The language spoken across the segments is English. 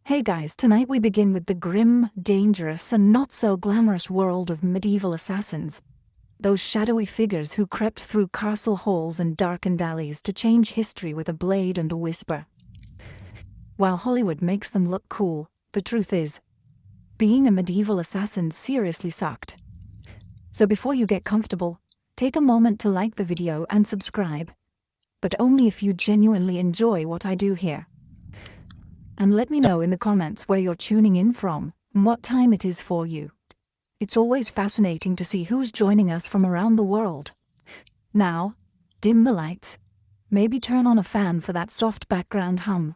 Hey guys, tonight we begin with the grim, dangerous, and not so glamorous world of medieval assassins. Those shadowy figures who crept through castle halls and darkened alleys to change history with a blade and a whisper. While Hollywood makes them look cool, the truth is, being a medieval assassin seriously sucked. So before you get comfortable, take a moment to like the video and subscribe. But only if you genuinely enjoy what I do here. And let me know in the comments where you're tuning in from and what time it is for you. It's always fascinating to see who's joining us from around the world. Now, dim the lights, maybe turn on a fan for that soft background hum,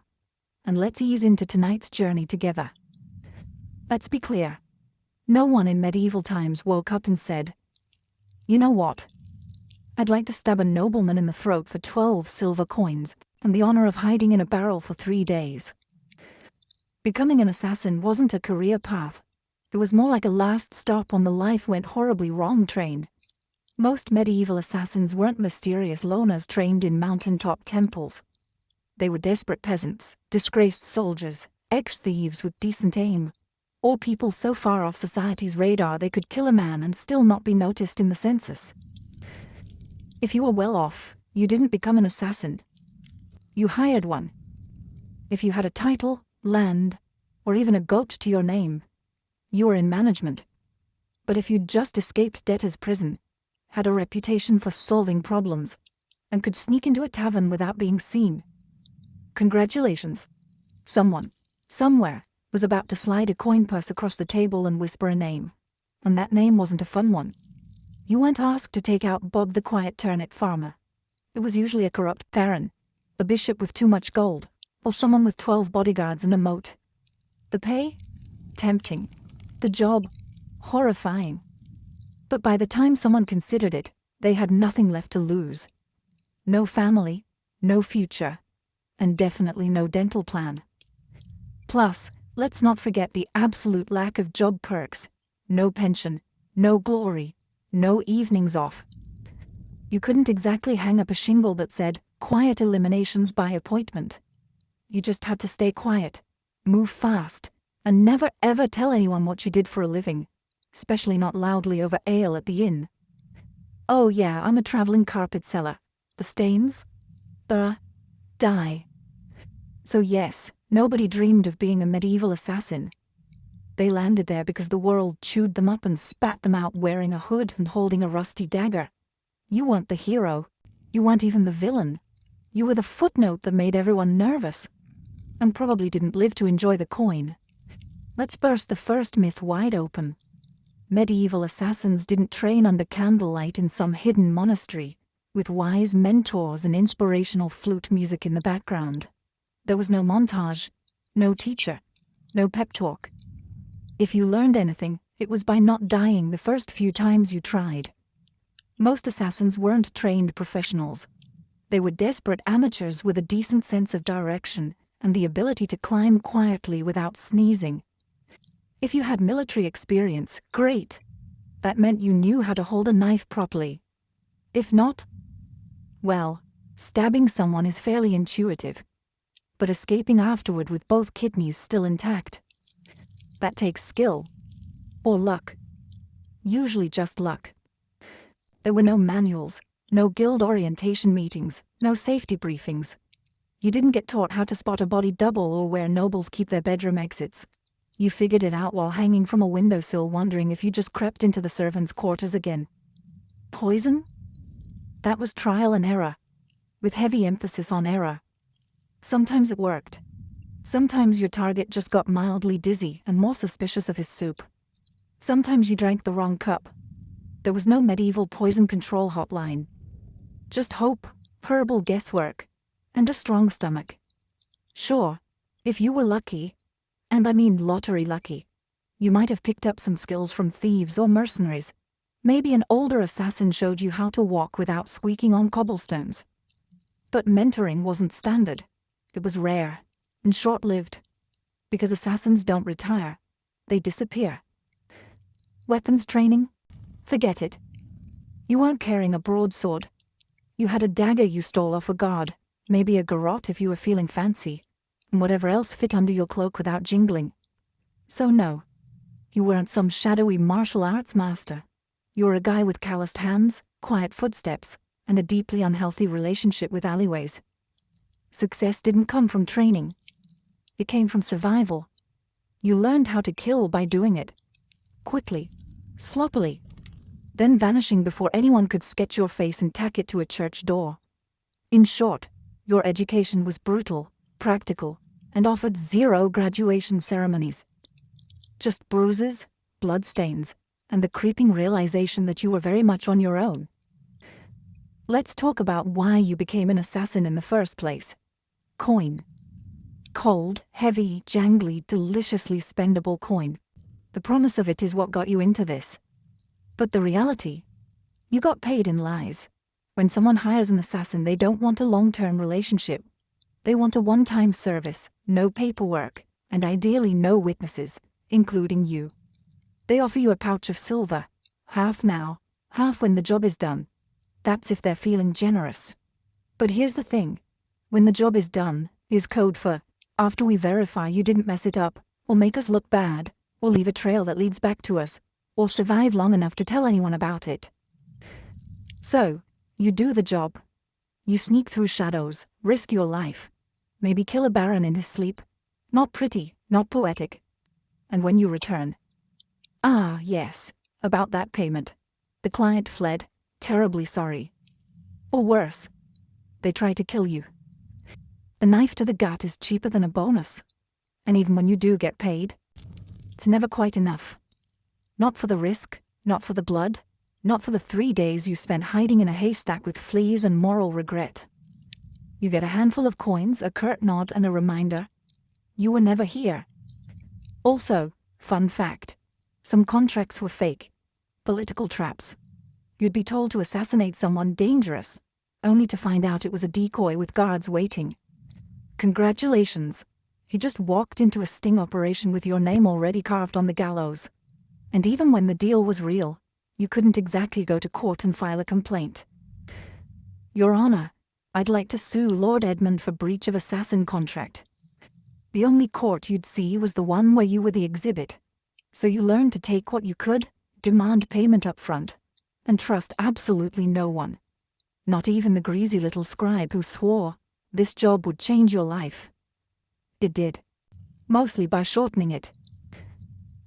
and let's ease into tonight's journey together. Let's be clear. No one in medieval times woke up and said, "You know what? I'd like to stab a nobleman in the throat for 12 silver coins and the honor of hiding in a barrel for 3 days." Becoming an assassin wasn't a career path. It was more like a last stop on the life went horribly wrong train. Most medieval assassins weren't mysterious loners trained in mountaintop temples. They were desperate peasants, disgraced soldiers, ex-thieves with decent aim, or people so far off society's radar they could kill a man and still not be noticed in the census. If you were well off, you didn't become an assassin. You hired one. If you had a title, land, or even a goat to your name, you were in management. But if you'd just escaped debtor's prison, had a reputation for solving problems, and could sneak into a tavern without being seen, congratulations. Someone, somewhere, was about to slide a coin purse across the table and whisper a name. And that name wasn't a fun one. You weren't asked to take out Bob the quiet turnip farmer. It was usually a corrupt baron, a bishop with too much gold, or someone with 12 bodyguards and a moat. The pay? Tempting. The job? Horrifying. But by the time someone considered it, they had nothing left to lose. No family, no future, and definitely no dental plan. Plus, let's not forget the absolute lack of job perks. No pension, no glory, no evenings off. You couldn't exactly hang up a shingle that said, "Quiet eliminations by appointment." You just had to stay quiet, move fast, and never ever tell anyone what you did for a living, especially not loudly over ale at the inn. "Oh yeah, I'm a traveling carpet seller. The stains? Die." So yes, nobody dreamed of being a medieval assassin. They landed there because the world chewed them up and spat them out wearing a hood and holding a rusty dagger. You weren't the hero. You weren't even the villain. You were the footnote that made everyone nervous. And probably didn't live to enjoy the coin. Let's burst the first myth wide open. Medieval assassins didn't train under candlelight in some hidden monastery, with wise mentors and inspirational flute music in the background. There was no montage, no teacher, no pep talk. If you learned anything, it was by not dying the first few times you tried. Most assassins weren't trained professionals. They were desperate amateurs with a decent sense of direction and the ability to climb quietly without sneezing. If you had military experience, great. That meant you knew how to hold a knife properly. If not, well, stabbing someone is fairly intuitive. But escaping afterward with both kidneys still intact, that takes skill. Or luck. Usually just luck. There were no manuals, no guild orientation meetings, no safety briefings. You didn't get taught how to spot a body double or where nobles keep their bedroom exits. You figured it out while hanging from a windowsill wondering if you just crept into the servants' quarters again. Poison? That was trial and error, with heavy emphasis on error. Sometimes it worked. Sometimes your target just got mildly dizzy and more suspicious of his soup. Sometimes you drank the wrong cup. There was no medieval poison control hotline. Just hope, herbal guesswork, and a strong stomach. Sure, if you were lucky, and I mean lottery lucky, you might have picked up some skills from thieves or mercenaries. Maybe an older assassin showed you how to walk without squeaking on cobblestones. But mentoring wasn't standard. It was rare and short-lived. Because assassins don't retire, they disappear. Weapons training? Forget it. You weren't carrying a broadsword. You had a dagger you stole off a guard, maybe a garrote if you were feeling fancy, and whatever else fit under your cloak without jingling. So no, you weren't some shadowy martial arts master. You were a guy with calloused hands, quiet footsteps, and a deeply unhealthy relationship with alleyways. Success didn't come from training. It came from survival. You learned how to kill by doing it. Quickly, sloppily, then vanishing before anyone could sketch your face and tack it to a church door. In short, your education was brutal, practical, and offered zero graduation ceremonies. Just bruises, bloodstains, and the creeping realization that you were very much on your own. Let's talk about why you became an assassin in the first place. Coin. Cold, heavy, jangly, deliciously spendable coin. The promise of it is what got you into this. But the reality? You got paid in lies. When someone hires an assassin, they don't want a long-term relationship. They want a one-time service, no paperwork, and ideally no witnesses, including you. They offer you a pouch of silver, half now, half when the job is done. That's if they're feeling generous. But here's the thing. When the job is done, is code for, after we verify you didn't mess it up, or make us look bad, or leave a trail that leads back to us, or survive long enough to tell anyone about it. So, you do the job. You sneak through shadows, risk your life. Maybe kill a baron in his sleep. Not pretty, not poetic. And when you return. Ah, yes, about that payment. The client fled, terribly sorry. Or worse, they try to kill you. A knife to the gut is cheaper than a bonus. And even when you do get paid, it's never quite enough. Not for the risk, not for the blood, not for the 3 days you spent hiding in a haystack with fleas and moral regret. You get a handful of coins, a curt nod, and a reminder. You were never here. Also, fun fact, some contracts were fake. Political traps. You'd be told to assassinate someone dangerous, only to find out it was a decoy with guards waiting. Congratulations. You just walked into a sting operation with your name already carved on the gallows. And even when the deal was real, you couldn't exactly go to court and file a complaint. Your Honor, I'd like to sue Lord Edmund for breach of assassin contract. The only court you'd see was the one where you were the exhibit. So you learned to take what you could, demand payment up front, and trust absolutely no one. Not even the greasy little scribe who swore this job would change your life. It did. Mostly by shortening it.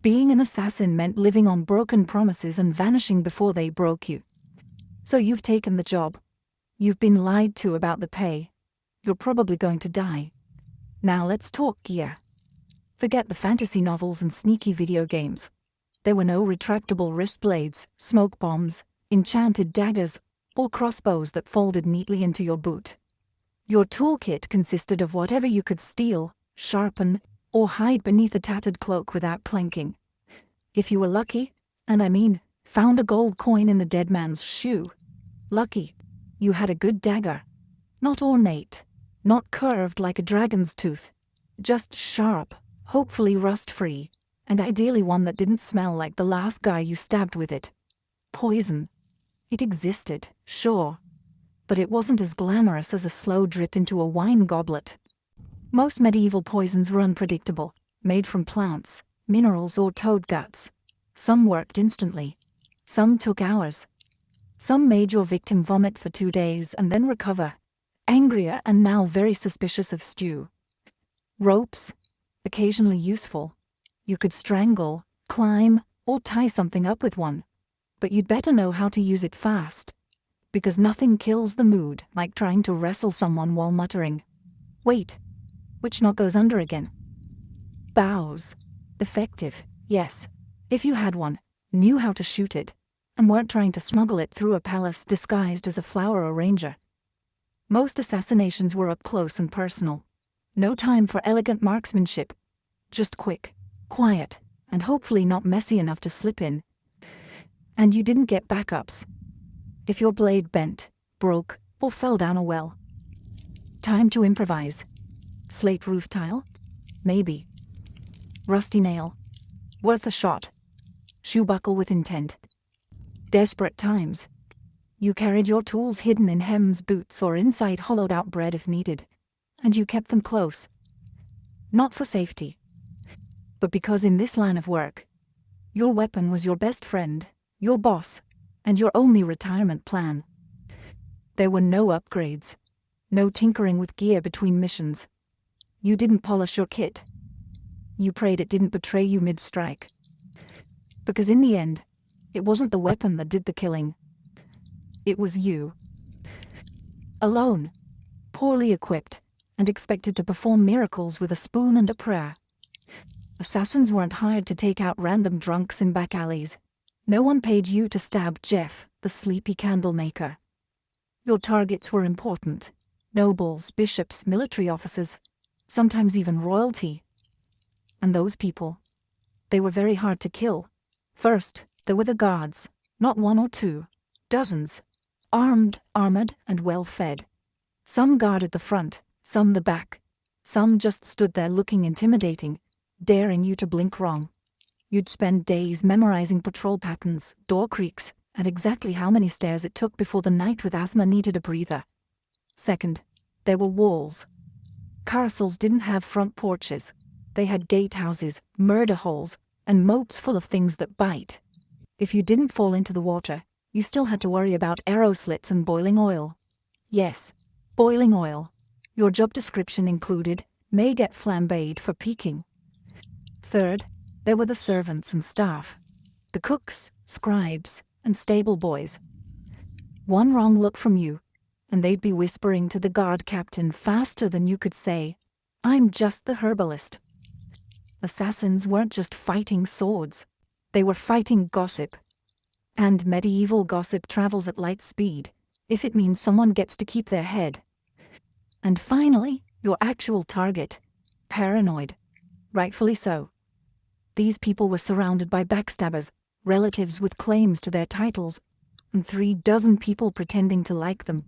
Being an assassin meant living on broken promises and vanishing before they broke you. So you've taken the job. You've been lied to about the pay. You're probably going to die. Now let's talk gear. Forget the fantasy novels and sneaky video games. There were no retractable wrist blades, smoke bombs, enchanted daggers, or crossbows that folded neatly into your boot. Your toolkit consisted of whatever you could steal, sharpen, or hide beneath a tattered cloak without clanking. If you were lucky, and I mean, found a gold coin in the dead man's shoe. Lucky, you had a good dagger. Not ornate, not curved like a dragon's tooth. Just sharp, hopefully rust-free, and ideally one that didn't smell like the last guy you stabbed with it. Poison. It existed, sure. But it wasn't as glamorous as a slow drip into a wine goblet. Most medieval poisons were unpredictable, made from plants, minerals, or toad guts. Some worked instantly. Some took hours. Some made your victim vomit for 2 days and then recover, angrier and now very suspicious of stew. Ropes, occasionally useful. You could strangle, climb, or tie something up with one. But you'd better know how to use it fast. Because nothing kills the mood like trying to wrestle someone while muttering, "Wait, which knot goes under again?" Bows. Effective, yes, if you had one, knew how to shoot it, and weren't trying to smuggle it through a palace disguised as a flower arranger. Most assassinations were up close and personal. No time for elegant marksmanship. Just quick, quiet, and hopefully not messy enough to slip in. And you didn't get backups. If your blade bent, broke, or fell down a well. Time to improvise. Slate roof tile? Maybe. Rusty nail. Worth a shot. Shoe buckle with intent. Desperate times. You carried your tools hidden in hems, boots, or inside hollowed-out bread if needed. And you kept them close. Not for safety, but because in this line of work, your weapon was your best friend, your boss, and your only retirement plan. There were no upgrades, no tinkering with gear between missions. You didn't polish your kit. You prayed it didn't betray you mid-strike. Because in the end, it wasn't the weapon that did the killing. It was you. Alone, poorly equipped, and expected to perform miracles with a spoon and a prayer. Assassins weren't hired to take out random drunks in back alleys. No one paid you to stab Jeff, the sleepy candle maker. Your targets were important. Nobles, bishops, military officers, sometimes even royalty. And those people, they were very hard to kill. First, there were the guards, not one or two, dozens, armed, armored, and well-fed. Some guarded the front, some the back. Some just stood there looking intimidating, daring you to blink wrong. You'd spend days memorizing patrol patterns, door creaks, and exactly how many stairs it took before the knight with asthma needed a breather. Second, there were walls. Castles didn't have front porches. They had gatehouses, murder holes, and moats full of things that bite. If you didn't fall into the water, you still had to worry about arrow slits and boiling oil. Yes, boiling oil. Your job description included, may get flambéed for peeking. Third, there were the servants and staff. The cooks, scribes, and stable boys. One wrong look from you, and they'd be whispering to the guard captain faster than you could say, "I'm just the herbalist." Assassins weren't just fighting swords. They were fighting gossip. And medieval gossip travels at light speed, if it means someone gets to keep their head. And finally, your actual target. Paranoid. Rightfully so. These people were surrounded by backstabbers, relatives with claims to their titles, and 36 people pretending to like them.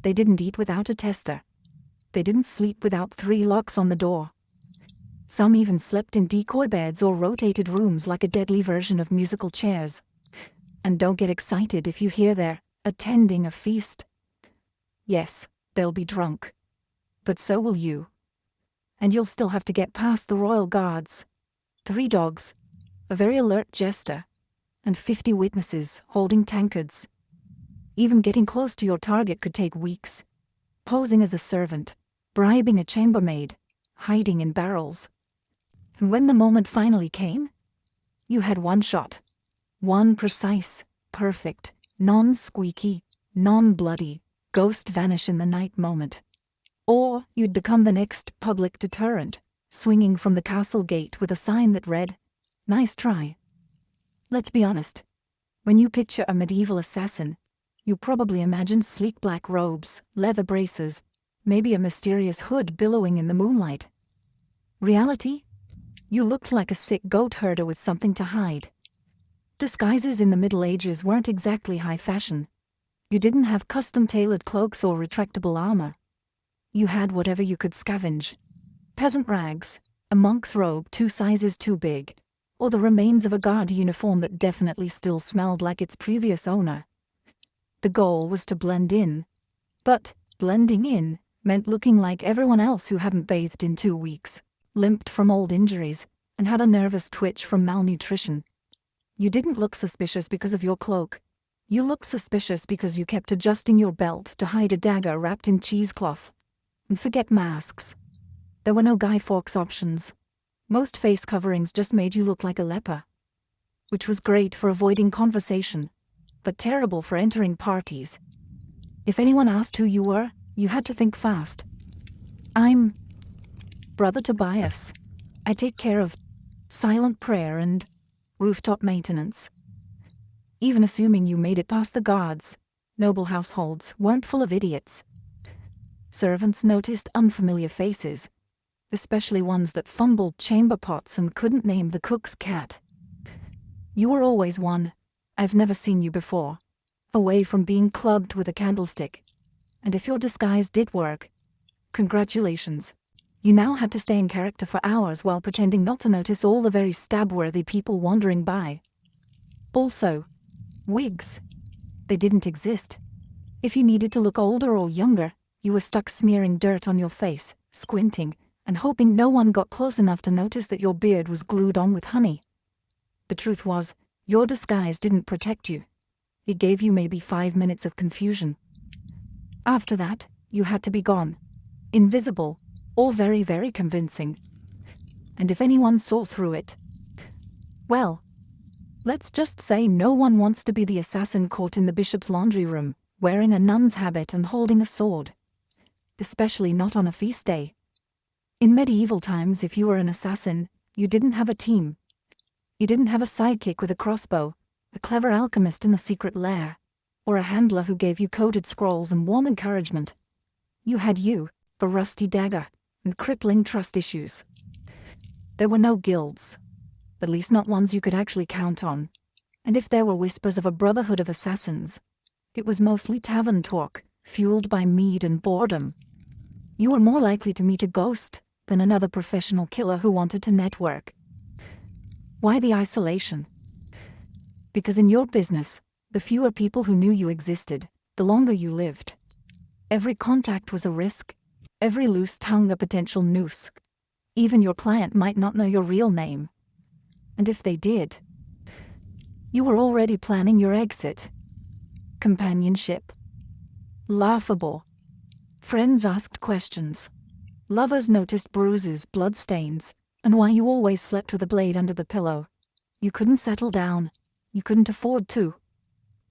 They didn't eat without a tester. They didn't sleep without 3 locks on the door. Some even slept in decoy beds or rotated rooms like a deadly version of musical chairs. And don't get excited if you hear they're attending a feast. Yes, they'll be drunk. But so will you. And you'll still have to get past the royal guards. 3 dogs, a very alert jester, and 50 witnesses holding tankards. Even getting close to your target could take weeks. Posing as a servant, bribing a chambermaid, hiding in barrels. And when the moment finally came, you had one shot. One precise, perfect, non-squeaky, non-bloody, ghost vanish in the night moment. Or you'd become the next public deterrent, swinging from the castle gate with a sign that read, "Nice try." Let's be honest. When you picture a medieval assassin, you probably imagine sleek black robes, leather braces, maybe a mysterious hood billowing in the moonlight. Reality? You looked like a sick goat herder with something to hide. Disguises in the Middle Ages weren't exactly high fashion. You didn't have custom-tailored cloaks or retractable armor. You had whatever you could scavenge. Peasant rags, a monk's robe 2 sizes too big, or the remains of a guard uniform that definitely still smelled like its previous owner. The goal was to blend in. But blending in meant looking like everyone else who hadn't bathed in 2 weeks, limped from old injuries, and had a nervous twitch from malnutrition. You didn't look suspicious because of your cloak. You looked suspicious because you kept adjusting your belt to hide a dagger wrapped in cheesecloth. And forget masks. There were no Guy Fawkes options. Most face coverings just made you look like a leper. Which was great for avoiding conversation, but terrible for entering parties. If anyone asked who you were, you had to think fast. "I'm Brother Tobias. I take care of silent prayer and rooftop maintenance." Even assuming you made it past the guards, noble households weren't full of idiots. Servants noticed unfamiliar faces, especially ones that fumbled chamber pots and couldn't name the cook's cat. You were always one, "I've never seen you before," away from being clubbed with a candlestick. And if your disguise did work, congratulations. You now had to stay in character for hours while pretending not to notice all the very stab-worthy people wandering by. Also, wigs. They didn't exist. If you needed to look older or younger, you were stuck smearing dirt on your face, squinting, and hoping no one got close enough to notice that your beard was glued on with honey. The truth was, your disguise didn't protect you. It gave you maybe 5 minutes of confusion. After that, you had to be gone. Invisible, or very, very convincing. And if anyone saw through it, well, let's just say no one wants to be the assassin caught in the bishop's laundry room, wearing a nun's habit and holding a sword. Especially not on a feast day. In medieval times, if you were an assassin, you didn't have a team. You didn't have a sidekick with a crossbow, a clever alchemist in a secret lair, or a handler who gave you coded scrolls and warm encouragement. You had you, a rusty dagger, and crippling trust issues. There were no guilds, at least not ones you could actually count on. And if there were whispers of a brotherhood of assassins, it was mostly tavern talk, fueled by mead and boredom. You were more likely to meet a ghost than another professional killer who wanted to network. Why the isolation? Because in your business, the fewer people who knew you existed, the longer you lived. Every contact was a risk, every loose tongue a potential noose. Even your client might not know your real name. And if they did, you were already planning your exit. Companionship. Laughable. Friends asked questions. Lovers noticed bruises, bloodstains, and why you always slept with a blade under the pillow. You couldn't settle down. You couldn't afford to.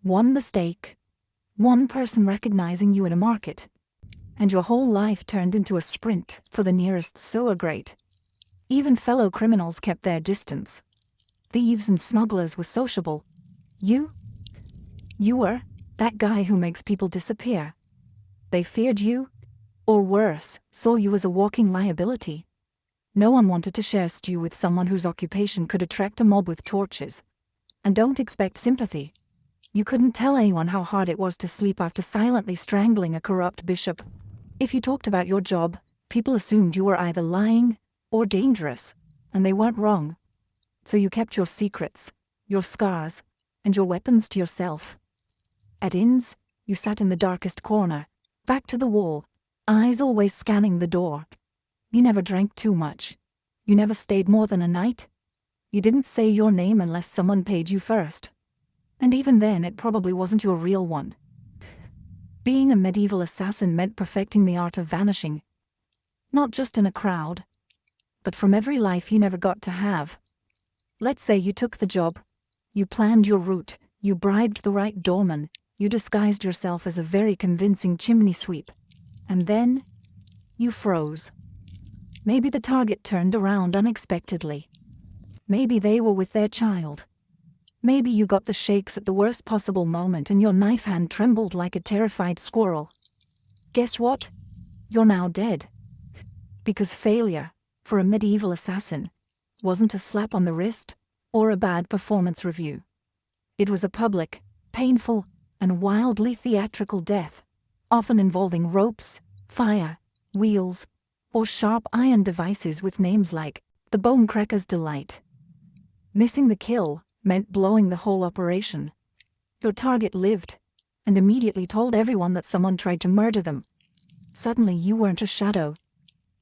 One mistake. One person recognizing you in a market. And your whole life turned into a sprint for the nearest sewer grate. Even fellow criminals kept their distance. Thieves and smugglers were sociable. You were that guy who makes people disappear. They feared you, or worse, saw you as a walking liability. No one wanted to share stew with someone whose occupation could attract a mob with torches. And don't expect sympathy. You couldn't tell anyone how hard it was to sleep after silently strangling a corrupt bishop. If you talked about your job, people assumed you were either lying or dangerous, and they weren't wrong. So you kept your secrets, your scars, and your weapons to yourself. At inns, you sat in the darkest corner, back to the wall, eyes always scanning the door. You never drank too much. You never stayed more than a night. You didn't say your name unless someone paid you first. And even then, it probably wasn't your real one. Being a medieval assassin meant perfecting the art of vanishing. Not just in a crowd, but from every life you never got to have. Let's say you took the job. You planned your route. You bribed the right doorman. You disguised yourself as a very convincing chimney sweep. And then, you froze. Maybe the target turned around unexpectedly. Maybe they were with their child. Maybe you got the shakes at the worst possible moment and your knife hand trembled like a terrified squirrel. Guess what? You're now dead. Because failure, for a medieval assassin, wasn't a slap on the wrist or a bad performance review. It was a public, painful, and wildly theatrical death, often involving ropes, fire, wheels, or sharp iron devices with names like the Bone Cracker's Delight. Missing the kill meant blowing the whole operation. Your target lived, and immediately told everyone that someone tried to murder them. Suddenly you weren't a shadow.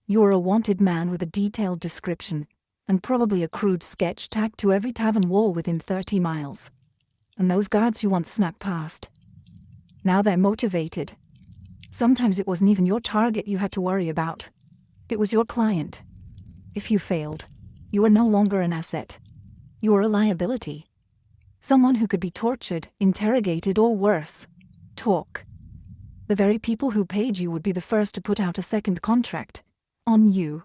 You were a wanted man with a detailed description, and probably a crude sketch tacked to every tavern wall within 30 miles. And those guards you once snuck past, now they're motivated. Sometimes it wasn't even your target you had to worry about. It was your client. If you failed, you were no longer an asset. You were a liability. Someone who could be tortured, interrogated, or worse, talk. The very people who paid you would be the first to put out a second contract on you,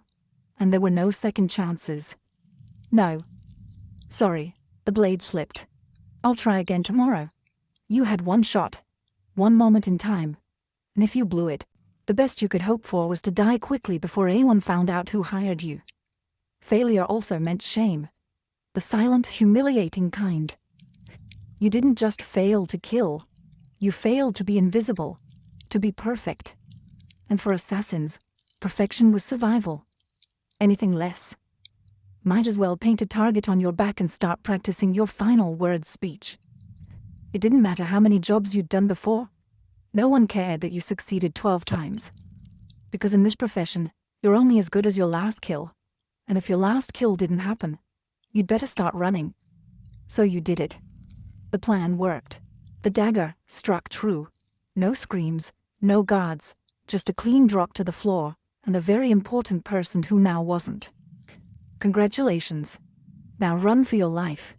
and there were no second chances. No. Sorry, the blade slipped. I'll try again tomorrow. You had one shot, one moment in time, and if you blew it, the best you could hope for was to die quickly before anyone found out who hired you. Failure also meant shame. The silent, humiliating kind. You didn't just fail to kill. You failed to be invisible, to be perfect. And for assassins, perfection was survival. Anything less. Might as well paint a target on your back and start practicing your final word speech. It didn't matter how many jobs you'd done before. No one cared that you succeeded 12 times. Because in this profession, You're only as good as your last kill. And if your last kill didn't happen, you'd better start running. So you did it. The plan worked. The dagger struck true. No screams, no guards, just a clean drop to the floor, and a very important person who now wasn't. Congratulations. Now run for your life.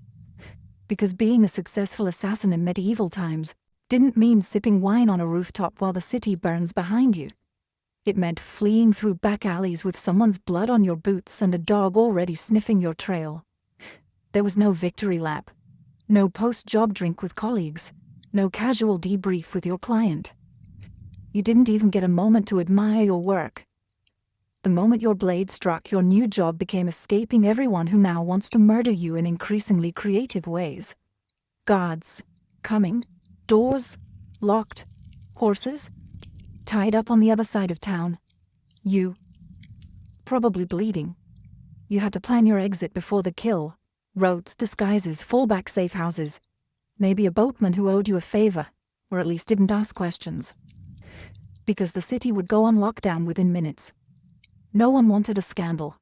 Because being a successful assassin in medieval times didn't mean sipping wine on a rooftop while the city burns behind you. It meant fleeing through back alleys with someone's blood on your boots and a dog already sniffing your trail. There was no victory lap. No post-job drink with colleagues. No casual debrief with your client. You didn't even get a moment to admire your work. The moment your blade struck, your new job became escaping everyone who now wants to murder you in increasingly creative ways. Guards coming, doors locked, horses tied up on the other side of town. You probably bleeding. You had to plan your exit before the kill. Roads, disguises, fallback safe houses. Maybe a boatman who owed you a favor, or at least didn't ask questions. Because the city would go on lockdown within minutes. No one wanted a scandal.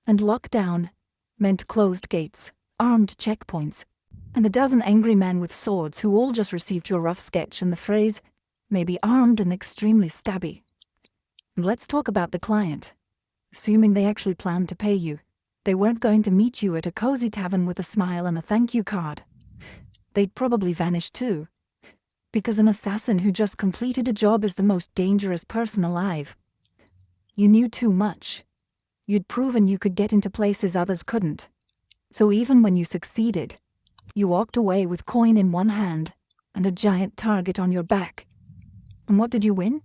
And lockdown meant closed gates, armed checkpoints, and a dozen angry men with swords who all just received your rough sketch and the phrase, maybe armed and extremely stabby. And let's talk about the client. Assuming they actually planned to pay you, they weren't going to meet you at a cozy tavern with a smile and a thank you card. They'd probably vanish too. Because an assassin who just completed a job is the most dangerous person alive. You knew too much. You'd proven you could get into places others couldn't. So even when you succeeded, you walked away with coin in one hand and a giant target on your back. And what did you win?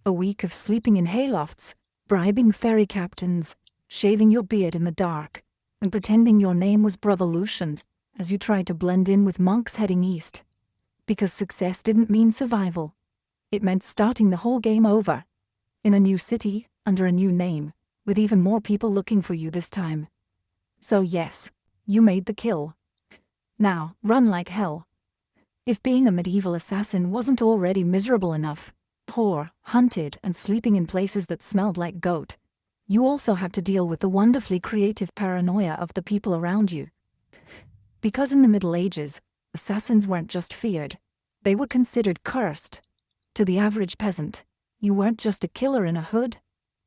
A week of sleeping in haylofts, bribing ferry captains, shaving your beard in the dark, and pretending your name was Brother Lucian as you tried to blend in with monks heading east. Because success didn't mean survival. It meant starting the whole game over. In a new city, under a new name, with even more people looking for you this time. So yes, you made the kill. Now, run like hell. If being a medieval assassin wasn't already miserable enough, poor, hunted, and sleeping in places that smelled like goat, you also had to deal with the wonderfully creative paranoia of the people around you. Because in the Middle Ages, assassins weren't just feared, they were considered cursed. To the average peasant, you weren't just a killer in a hood,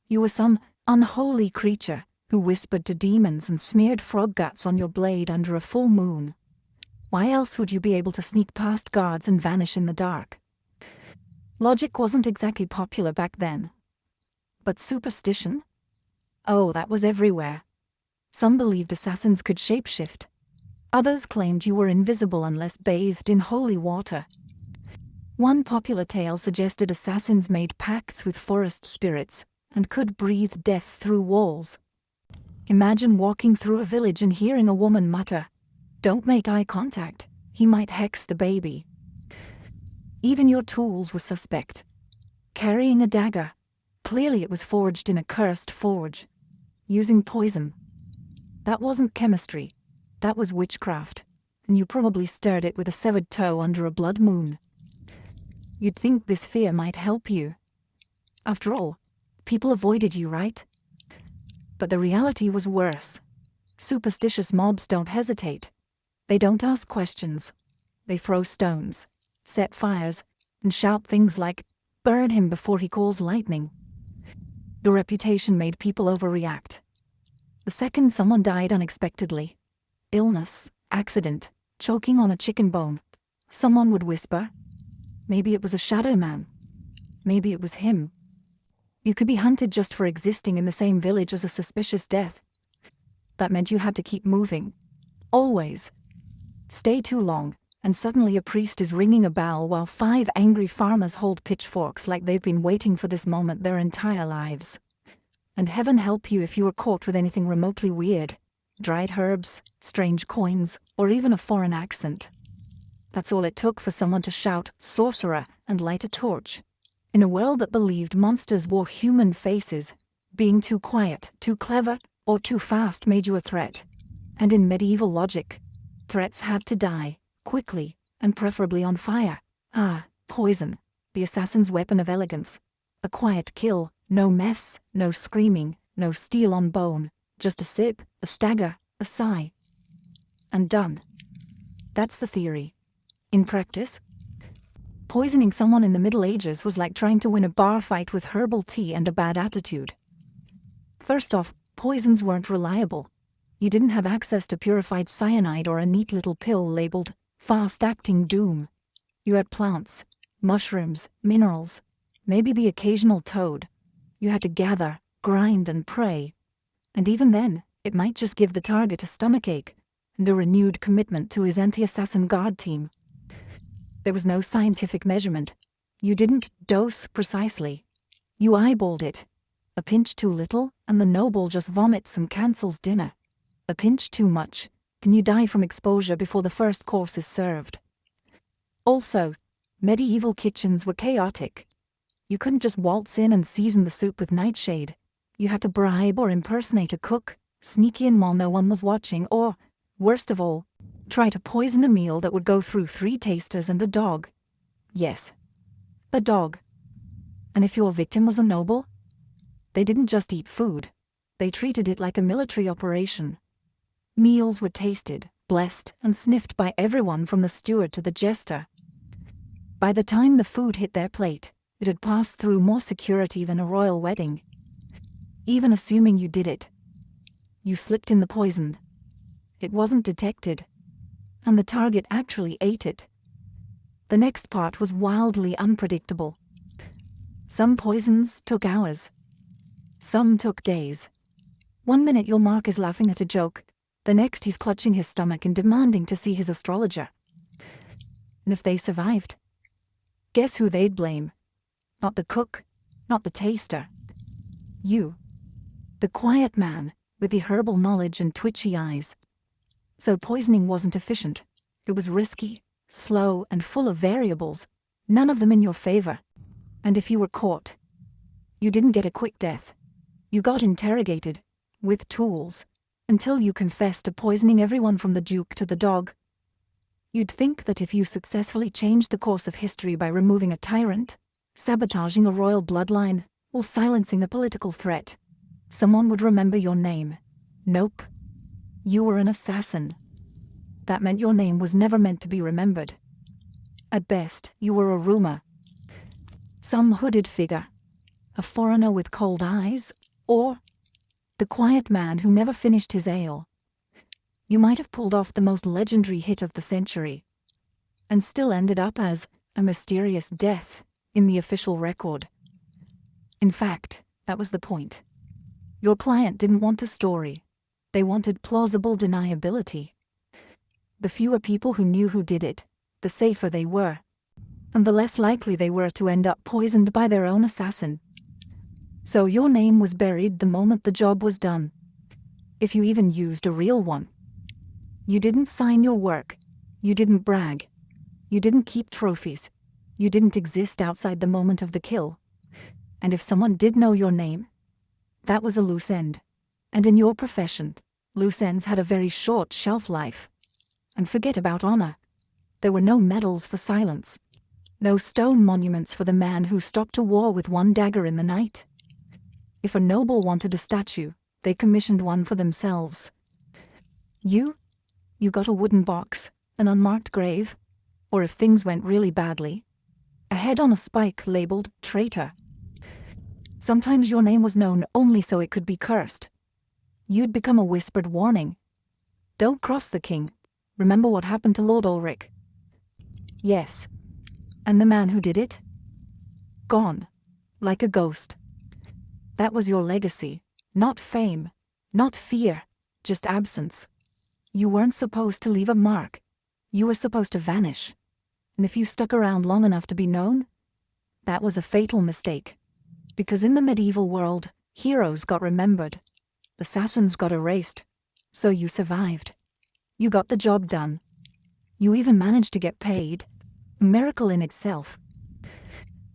you were some unholy creature who whispered to demons and smeared frog guts on your blade under a full moon. Why else would you be able to sneak past guards and vanish in the dark? Logic wasn't exactly popular back then. But superstition? Oh, that was everywhere. Some believed assassins could shapeshift. Others claimed you were invisible unless bathed in holy water. One popular tale suggested assassins made pacts with forest spirits and could breathe death through walls. Imagine walking through a village and hearing a woman mutter, "Don't make eye contact, he might hex the baby." Even your tools were suspect. Carrying a dagger, clearly it was forged in a cursed forge. Using poison. That wasn't chemistry, that was witchcraft, and you probably stirred it with a severed toe under a blood moon. You'd think this fear might help you. After all, people avoided you, right? But the reality was worse. Superstitious mobs don't hesitate. They don't ask questions. They throw stones, set fires, and shout things like, "Burn him before he calls lightning." Your reputation made people overreact. The second someone died unexpectedly, illness, accident, choking on a chicken bone, someone would whisper, maybe it was a shadow man. Maybe it was him. You could be hunted just for existing in the same village as a suspicious death. That meant you had to keep moving. Always. Stay too long, and suddenly a priest is ringing a bell while 5 angry farmers hold pitchforks like they've been waiting for this moment their entire lives. And heaven help you if you were caught with anything remotely weird. Dried herbs, strange coins, or even a foreign accent. That's all it took for someone to shout, "Sorcerer," and light a torch. In a world that believed monsters wore human faces, being too quiet, too clever, or too fast made you a threat. And in medieval logic, threats had to die, quickly, and preferably on fire. Poison, the assassin's weapon of elegance. A quiet kill, no mess, no screaming, no steel on bone, just a sip, a stagger, a sigh. And done. That's the theory. In practice, poisoning someone in the Middle Ages was like trying to win a bar fight with herbal tea and a bad attitude. First off, poisons weren't reliable. You didn't have access to purified cyanide or a neat little pill labeled fast-acting doom. You had plants, mushrooms, minerals, maybe the occasional toad. You had to gather, grind, and pray. And even then, it might just give the target a stomachache and a renewed commitment to his anti-assassin guard team. There was no scientific measurement. You didn't dose precisely. You eyeballed it. A pinch too little, and the noble just vomits and cancels dinner. A pinch too much, and you die from exposure before the first course is served. Also, medieval kitchens were chaotic. You couldn't just waltz in and season the soup with nightshade. You had to bribe or impersonate a cook, sneak in while no one was watching, or, worst of all, try to poison a meal that would go through 3 tasters and a dog. Yes, a dog. And if your victim was a noble, they didn't just eat food. They treated it like a military operation. Meals were tasted, blessed, and sniffed by everyone from the steward to the jester. By the time the food hit their plate, it had passed through more security than a royal wedding. Even assuming you did it, you slipped in the poison. It wasn't detected, and the target actually ate it. The next part was wildly unpredictable. Some poisons took hours. Some took days. One minute your mark is laughing at a joke, the next he's clutching his stomach and demanding to see his astrologer. And if they survived, guess who they'd blame? Not the cook, not the taster. You. The quiet man, with the herbal knowledge and twitchy eyes. So poisoning wasn't efficient. It was risky, slow, and full of variables, none of them in your favor. And if you were caught, you didn't get a quick death. You got interrogated, with tools, until you confessed to poisoning everyone from the duke to the dog. You'd think that if you successfully changed the course of history by removing a tyrant, sabotaging a royal bloodline, or silencing a political threat, someone would remember your name. Nope. You were an assassin. That meant your name was never meant to be remembered. At best, you were a rumor. Some hooded figure, a foreigner with cold eyes, or the quiet man who never finished his ale. You might have pulled off the most legendary hit of the century, and still ended up as a mysterious death in the official record. In fact, that was the point. Your client didn't want a story. They wanted plausible deniability. The fewer people who knew who did it, the safer they were, and the less likely they were to end up poisoned by their own assassin. So your name was buried the moment the job was done, if you even used a real one. You didn't sign your work. You didn't brag. You didn't keep trophies. You didn't exist outside the moment of the kill. And if someone did know your name, that was a loose end. And in your profession, loose ends had a very short shelf life. And forget about honor. There were no medals for silence. No stone monuments for the man who stopped a war with one dagger in the night. If a noble wanted a statue, they commissioned one for themselves. You got a wooden box, an unmarked grave, or if things went really badly, a head on a spike labeled traitor. Sometimes your name was known only so it could be cursed. You'd become a whispered warning. Don't cross the king. Remember what happened to Lord Ulrich? Yes. And the man who did it? Gone. Like a ghost. That was your legacy. Not fame. Not fear. Just absence. You weren't supposed to leave a mark. You were supposed to vanish. And if you stuck around long enough to be known, that was a fatal mistake. Because in the medieval world, heroes got remembered. Assassins got erased. So you survived. You got the job done. You even managed to get paid. A miracle in itself.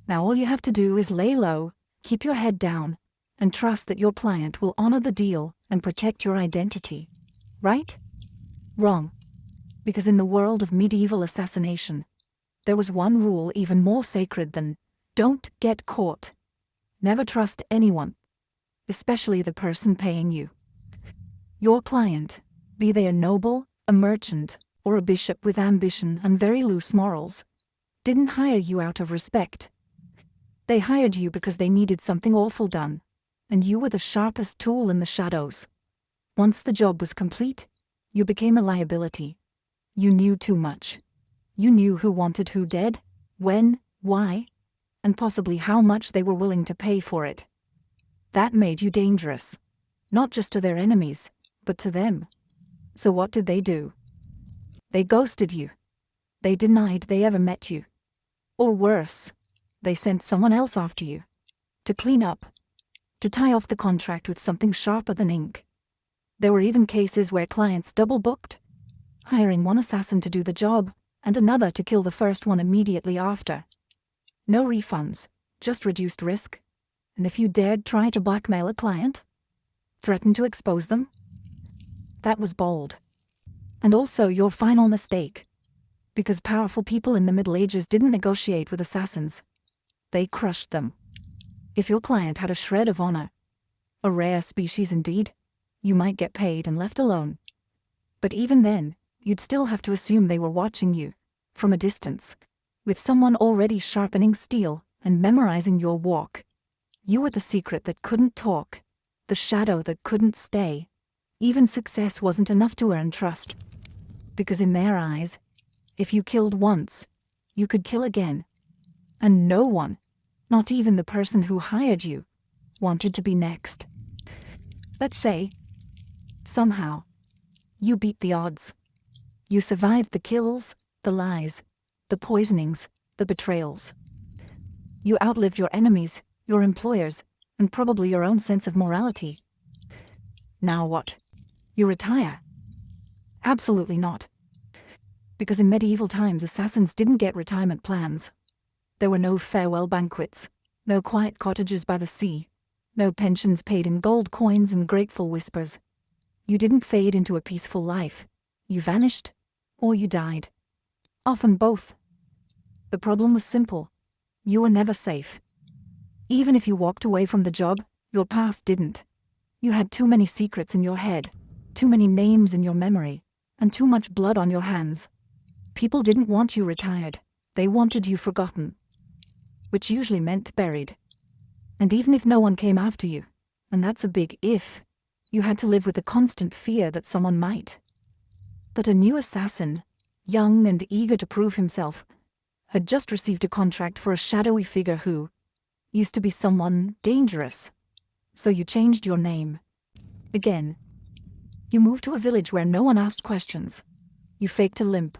Now all you have to do is lay low, keep your head down, and trust that your client will honor the deal and protect your identity. Right? Wrong. Because in the world of medieval assassination, there was one rule even more sacred than don't get caught. Never trust anyone, especially the person paying you. Your client, be they a noble, a merchant, or a bishop with ambition and very loose morals, didn't hire you out of respect. They hired you because they needed something awful done, and you were the sharpest tool in the shadows. Once the job was complete, you became a liability. You knew too much. You knew who wanted who dead, when, why, and possibly how much they were willing to pay for it. That made you dangerous, not just to their enemies, but to them. So what did they do? They ghosted you. They denied they ever met you. Or worse, they sent someone else after you. To clean up. To tie off the contract with something sharper than ink. There were even cases where clients double-booked, hiring one assassin to do the job, and another to kill the first one immediately after. No refunds, just reduced risk. And if you dared try to blackmail a client, threaten to expose them, that was bold. And also your final mistake. Because powerful people in the Middle Ages didn't negotiate with assassins. They crushed them. If your client had a shred of honor, a rare species indeed, you might get paid and left alone. But even then, you'd still have to assume they were watching you, from a distance, with someone already sharpening steel and memorizing your walk. You were the secret that couldn't talk, the shadow that couldn't stay. Even success wasn't enough to earn trust. Because in their eyes, if you killed once, you could kill again. And no one, not even the person who hired you, wanted to be next. Let's say, somehow, you beat the odds. You survived the kills, the lies, the poisonings, the betrayals. You outlived your enemies, your employers, and probably your own sense of morality. Now what? You retire? Absolutely not. Because in medieval times, assassins didn't get retirement plans. There were no farewell banquets, no quiet cottages by the sea, no pensions paid in gold coins and grateful whispers. You didn't fade into a peaceful life. You vanished, or you died. Often both. The problem was simple. You were never safe. Even if you walked away from the job, your past didn't. You had too many secrets in your head, too many names in your memory, and too much blood on your hands. People didn't want you retired. They wanted you forgotten. Which usually meant buried. And even if no one came after you, and that's a big if, you had to live with the constant fear that someone might. That a new assassin, young and eager to prove himself, had just received a contract for a shadowy figure who used to be someone dangerous. So you changed your name. Again. You moved to a village where no one asked questions. You faked a limp,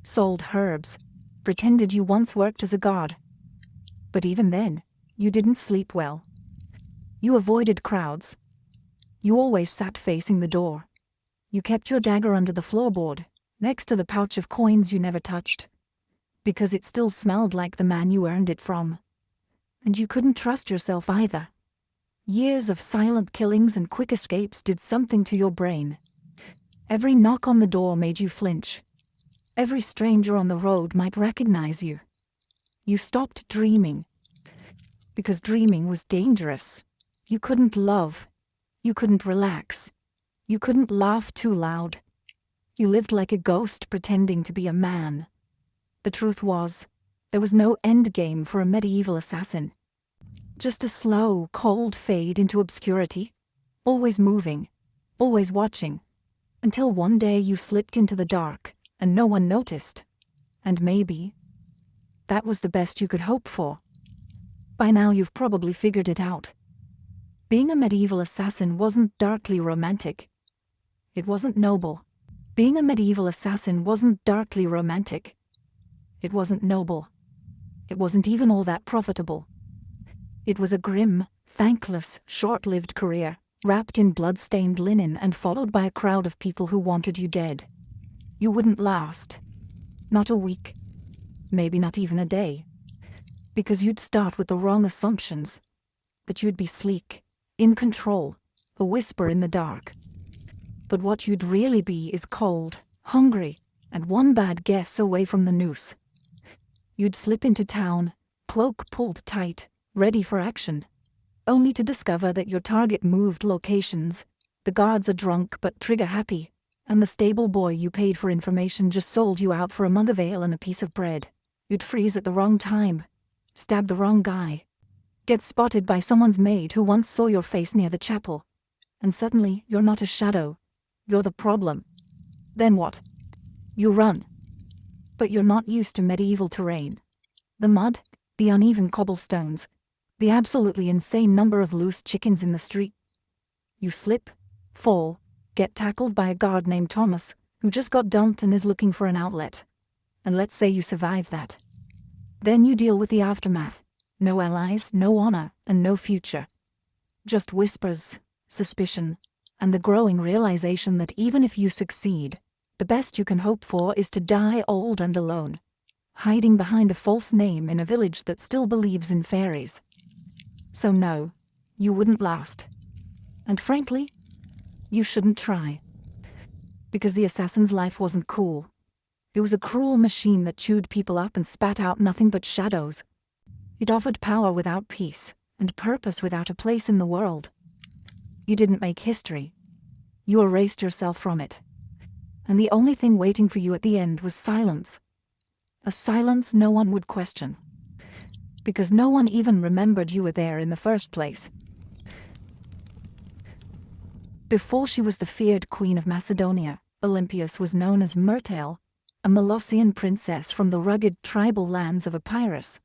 sold herbs, pretended you once worked as a guard. But even then, you didn't sleep well. You avoided crowds. You always sat facing the door. You kept your dagger under the floorboard, next to the pouch of coins you never touched. Because it still smelled like the man you earned it from. And you couldn't trust yourself either. Years of silent killings and quick escapes did something to your brain. Every knock on the door made you flinch. Every stranger on the road might recognize you. You stopped dreaming. Because dreaming was dangerous. You couldn't love. You couldn't relax. You couldn't laugh too loud. You lived like a ghost pretending to be a man. The truth was, there was no end game for a medieval assassin. Just a slow, cold fade into obscurity, always moving, always watching, until one day you slipped into the dark and no one noticed. And maybe that was the best you could hope for. By now you've probably figured it out. Being a medieval assassin wasn't darkly romantic. It wasn't noble. Being a medieval assassin wasn't darkly romantic. It wasn't noble. It wasn't even all that profitable. It was a grim, thankless, short-lived career, wrapped in blood-stained linen and followed by a crowd of people who wanted you dead. You wouldn't last. Not a week. Maybe not even a day. Because you'd start with the wrong assumptions. That you'd be sleek, in control, a whisper in the dark. But what you'd really be is cold, hungry, and one bad guess away from the noose. You'd slip into town, cloak pulled tight, ready for action. only to discover that your target moved locations, the guards are drunk but trigger happy, and the stable boy you paid for information just sold you out for a mug of ale and a piece of bread. You'd freeze at the wrong time, stab the wrong guy, get spotted by someone's maid who once saw your face near the chapel, and suddenly you're not a shadow, you're the problem. Then what? You run. But you're not used to medieval terrain. The mud, the uneven cobblestones, the absolutely insane number of loose chickens in the street. You slip, fall, get tackled by a guard named Thomas, who just got dumped and is looking for an outlet. And let's say you survive that. Then you deal with the aftermath. No allies, no honor, and no future. Just whispers, suspicion, and the growing realization that even if you succeed, the best you can hope for is to die old and alone, hiding behind a false name in a village that still believes in fairies. So no, you wouldn't last. And frankly, you shouldn't try. Because the assassin's life wasn't cool. It was a cruel machine that chewed people up and spat out nothing but shadows. It offered power without peace, and purpose without a place in the world. You didn't make history. You erased yourself from it. And the only thing waiting for you at the end was silence. A silence no one would question. Because no one even remembered you were there in the first place. Before she was the feared queen of Macedonia, Olympias was known as Myrtale, a Molossian princess from the rugged tribal lands of Epirus.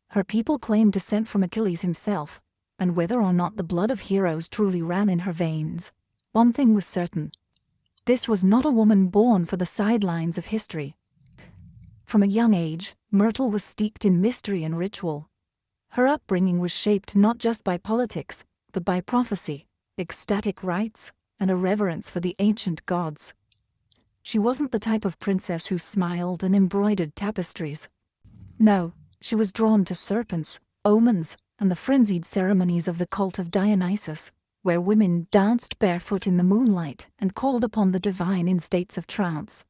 Her people claimed descent from Achilles himself, and whether or not the blood of heroes truly ran in her veins, one thing was certain. This was not a woman born for the sidelines of history. From a young age, Myrtle was steeped in mystery and ritual. Her upbringing was shaped not just by politics, but by prophecy, ecstatic rites, and a reverence for the ancient gods. She wasn't the type of princess who smiled and embroidered tapestries. No, she was drawn to serpents, omens, and the frenzied ceremonies of the cult of Dionysus, where women danced barefoot in the moonlight and called upon the divine in states of trance.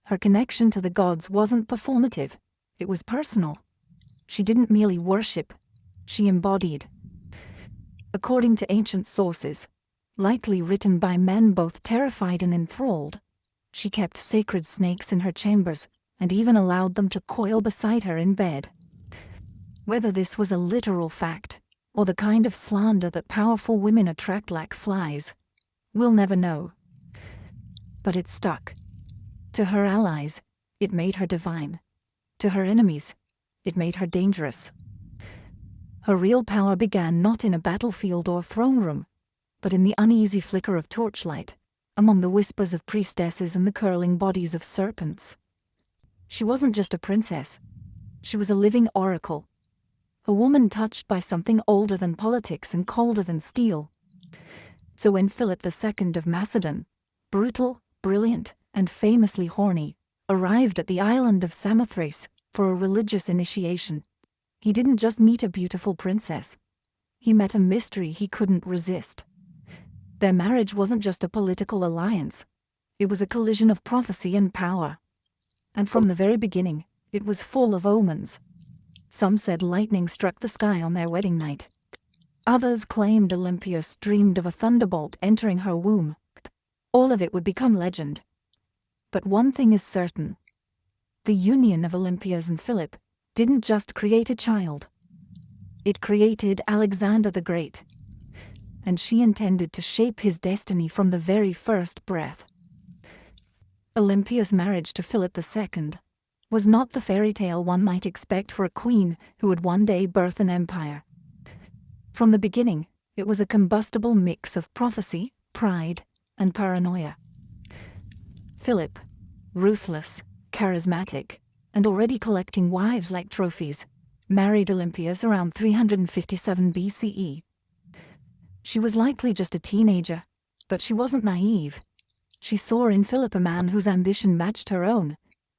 Her connection to the gods wasn't performative, it was personal. She didn't merely worship, she embodied. According to ancient sources, likely written by men both terrified and enthralled, she kept sacred snakes in her chambers and even allowed them to coil beside her in bed. Whether this was a literal fact, or the kind of slander that powerful women attract like flies, we'll never know. But it stuck. To her allies, it made her divine. To her enemies, it made her dangerous. Her real power began not in a battlefield or throne room, but in the uneasy flicker of torchlight, among the whispers of priestesses and the curling bodies of serpents. She wasn't just a princess. She was a living oracle. A woman touched by something older than politics and colder than steel. So when Philip II of Macedon, brutal, brilliant, and famously horny, arrived at the island of Samothrace for a religious initiation, he didn't just meet a beautiful princess. He met a mystery he couldn't resist. Their marriage wasn't just a political alliance. It was a collision of prophecy and power. And from the very beginning, it was full of omens. Some said lightning struck the sky on their wedding night. Others claimed Olympias dreamed of a thunderbolt entering her womb. All of it would become legend. But one thing is certain. The union of Olympias and Philip didn't just create a child. It created Alexander the Great. And she intended to shape his destiny from the very first breath. Olympia's marriage to Philip II was not the fairy tale one might expect for a queen who would one day birth an empire. From the beginning, it was a combustible mix of prophecy, pride, and paranoia. Philip, ruthless, charismatic, and already collecting wives like trophies, married Olympias around 357 BCE. She was likely just a teenager, but she wasn't naive. She saw in Philip a man whose ambition matched her own,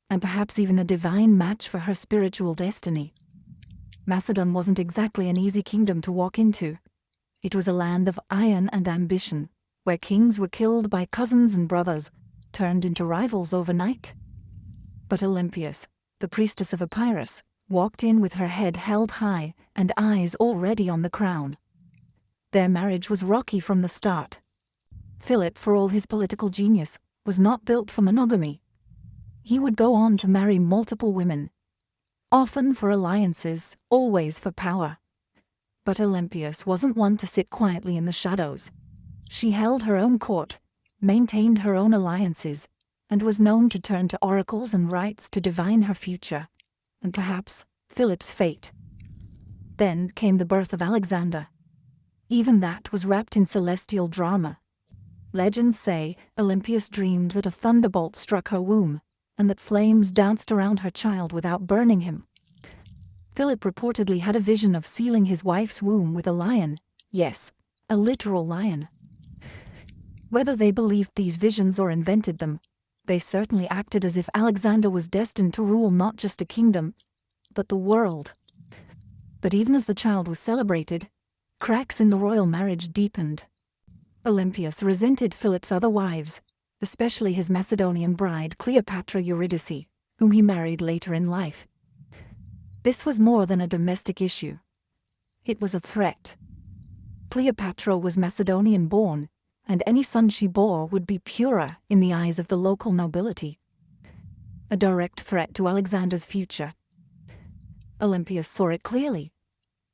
and perhaps even a divine match for her spiritual destiny. Macedon wasn't exactly an easy kingdom to walk into. It was a land of iron and ambition, where kings were killed by cousins and brothers, turned into rivals overnight. But Olympias, the priestess of Epirus, walked in with her head held high and eyes already on the crown. Their marriage was rocky from the start. Philip, for all his political genius, was not built for monogamy. He would go on to marry multiple women, often for alliances, always for power. But Olympias wasn't one to sit quietly in the shadows. She held her own court, maintained her own alliances, and was known to turn to oracles and rites to divine her future, and perhaps Philip's fate. Then came the birth of Alexander. Even that was wrapped in celestial drama. Legends say Olympias dreamed that a thunderbolt struck her womb, and that flames danced around her child without burning him. Philip reportedly had a vision of sealing his wife's womb with a lion. Yes, a literal lion. Whether they believed these visions or invented them, they certainly acted as if Alexander was destined to rule not just a kingdom, but the world. But even as the child was celebrated, cracks in the royal marriage deepened. Olympias resented Philip's other wives, especially his Macedonian bride Cleopatra Eurydice, whom he married later in life. This was more than a domestic issue. It was a threat. Cleopatra was Macedonian-born, and any son she bore would be purer in the eyes of the local nobility. A direct threat to Alexander's future. Olympias saw it clearly.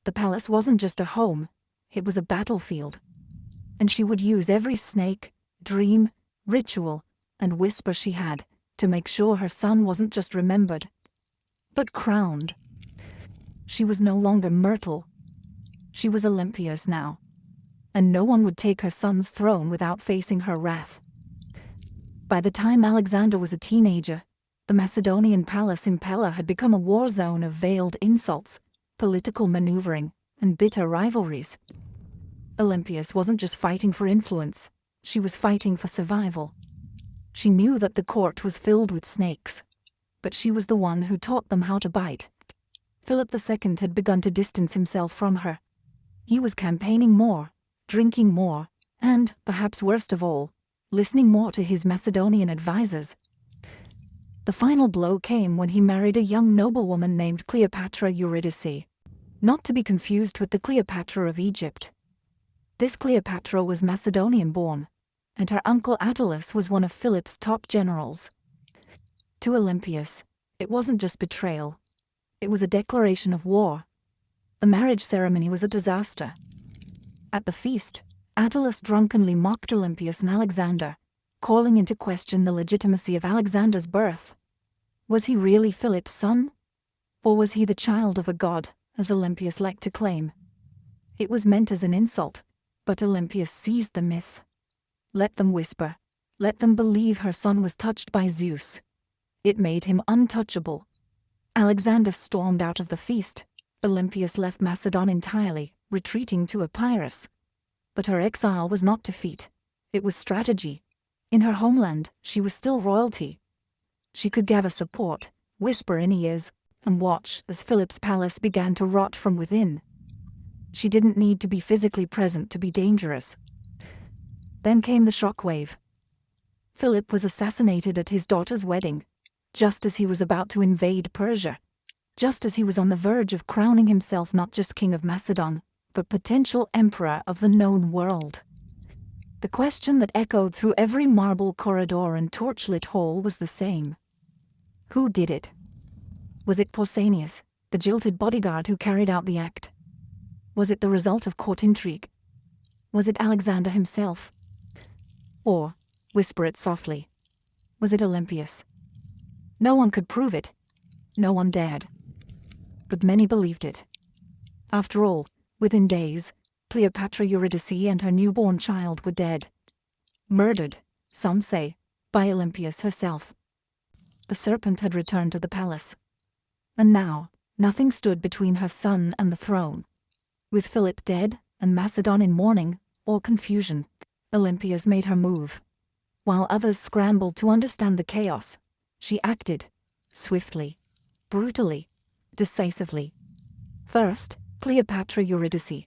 The palace wasn't just a home, it was a battlefield. And she would use every snake, dream, ritual, and whisper she had to make sure her son wasn't just remembered, but crowned. She was no longer Myrtle. She was Olympias now. And no one would take her son's throne without facing her wrath. By the time Alexander was a teenager, the Macedonian palace in Pella had become a war zone of veiled insults, political maneuvering, and bitter rivalries. Olympias wasn't just fighting for influence, she was fighting for survival. She knew that the court was filled with snakes, but she was the one who taught them how to bite. Philip II had begun to distance himself from her. He was campaigning more, drinking more, and, perhaps worst of all, listening more to his Macedonian advisors. The final blow came when he married a young noblewoman named Cleopatra Eurydice, not to be confused with the Cleopatra of Egypt. This Cleopatra was Macedonian-born, and her uncle Attalus was one of Philip's top generals. To Olympias, it wasn't just betrayal. It was a declaration of war. The marriage ceremony was a disaster. At the feast, Attalus drunkenly mocked Olympias and Alexander, calling into question the legitimacy of Alexander's birth. Was he really Philip's son? Or was he the child of a god, as Olympias liked to claim? It was meant as an insult, but Olympias seized the myth. Let them whisper. Let them believe her son was touched by Zeus. It made him untouchable. Alexander stormed out of the feast. Olympias left Macedon entirely, retreating to Epirus. But her exile was not defeat. It was strategy. In her homeland, she was still royalty. She could gather support, whisper in ears, and watch as Philip's palace began to rot from within. She didn't need to be physically present to be dangerous. Then came the shockwave. Philip was assassinated at his daughter's wedding, just as he was about to invade Persia, just as he was on the verge of crowning himself not just king of Macedon, but potential emperor of the known world. The question that echoed through every marble corridor and torchlit hall was the same. Who did it? Was it Pausanias, the jilted bodyguard who carried out the act? Was it the result of court intrigue? Was it Alexander himself? Or, whisper it softly, was it Olympias? No one could prove it. No one dared. But many believed it. After all, within days, Cleopatra Eurydice and her newborn child were dead. Murdered, some say, by Olympias herself. The serpent had returned to the palace. And now, nothing stood between her son and the throne. With Philip dead and Macedon in mourning, or confusion, Olympias made her move. While others scrambled to understand the chaos, she acted, swiftly, brutally, decisively. First, Cleopatra Eurydice,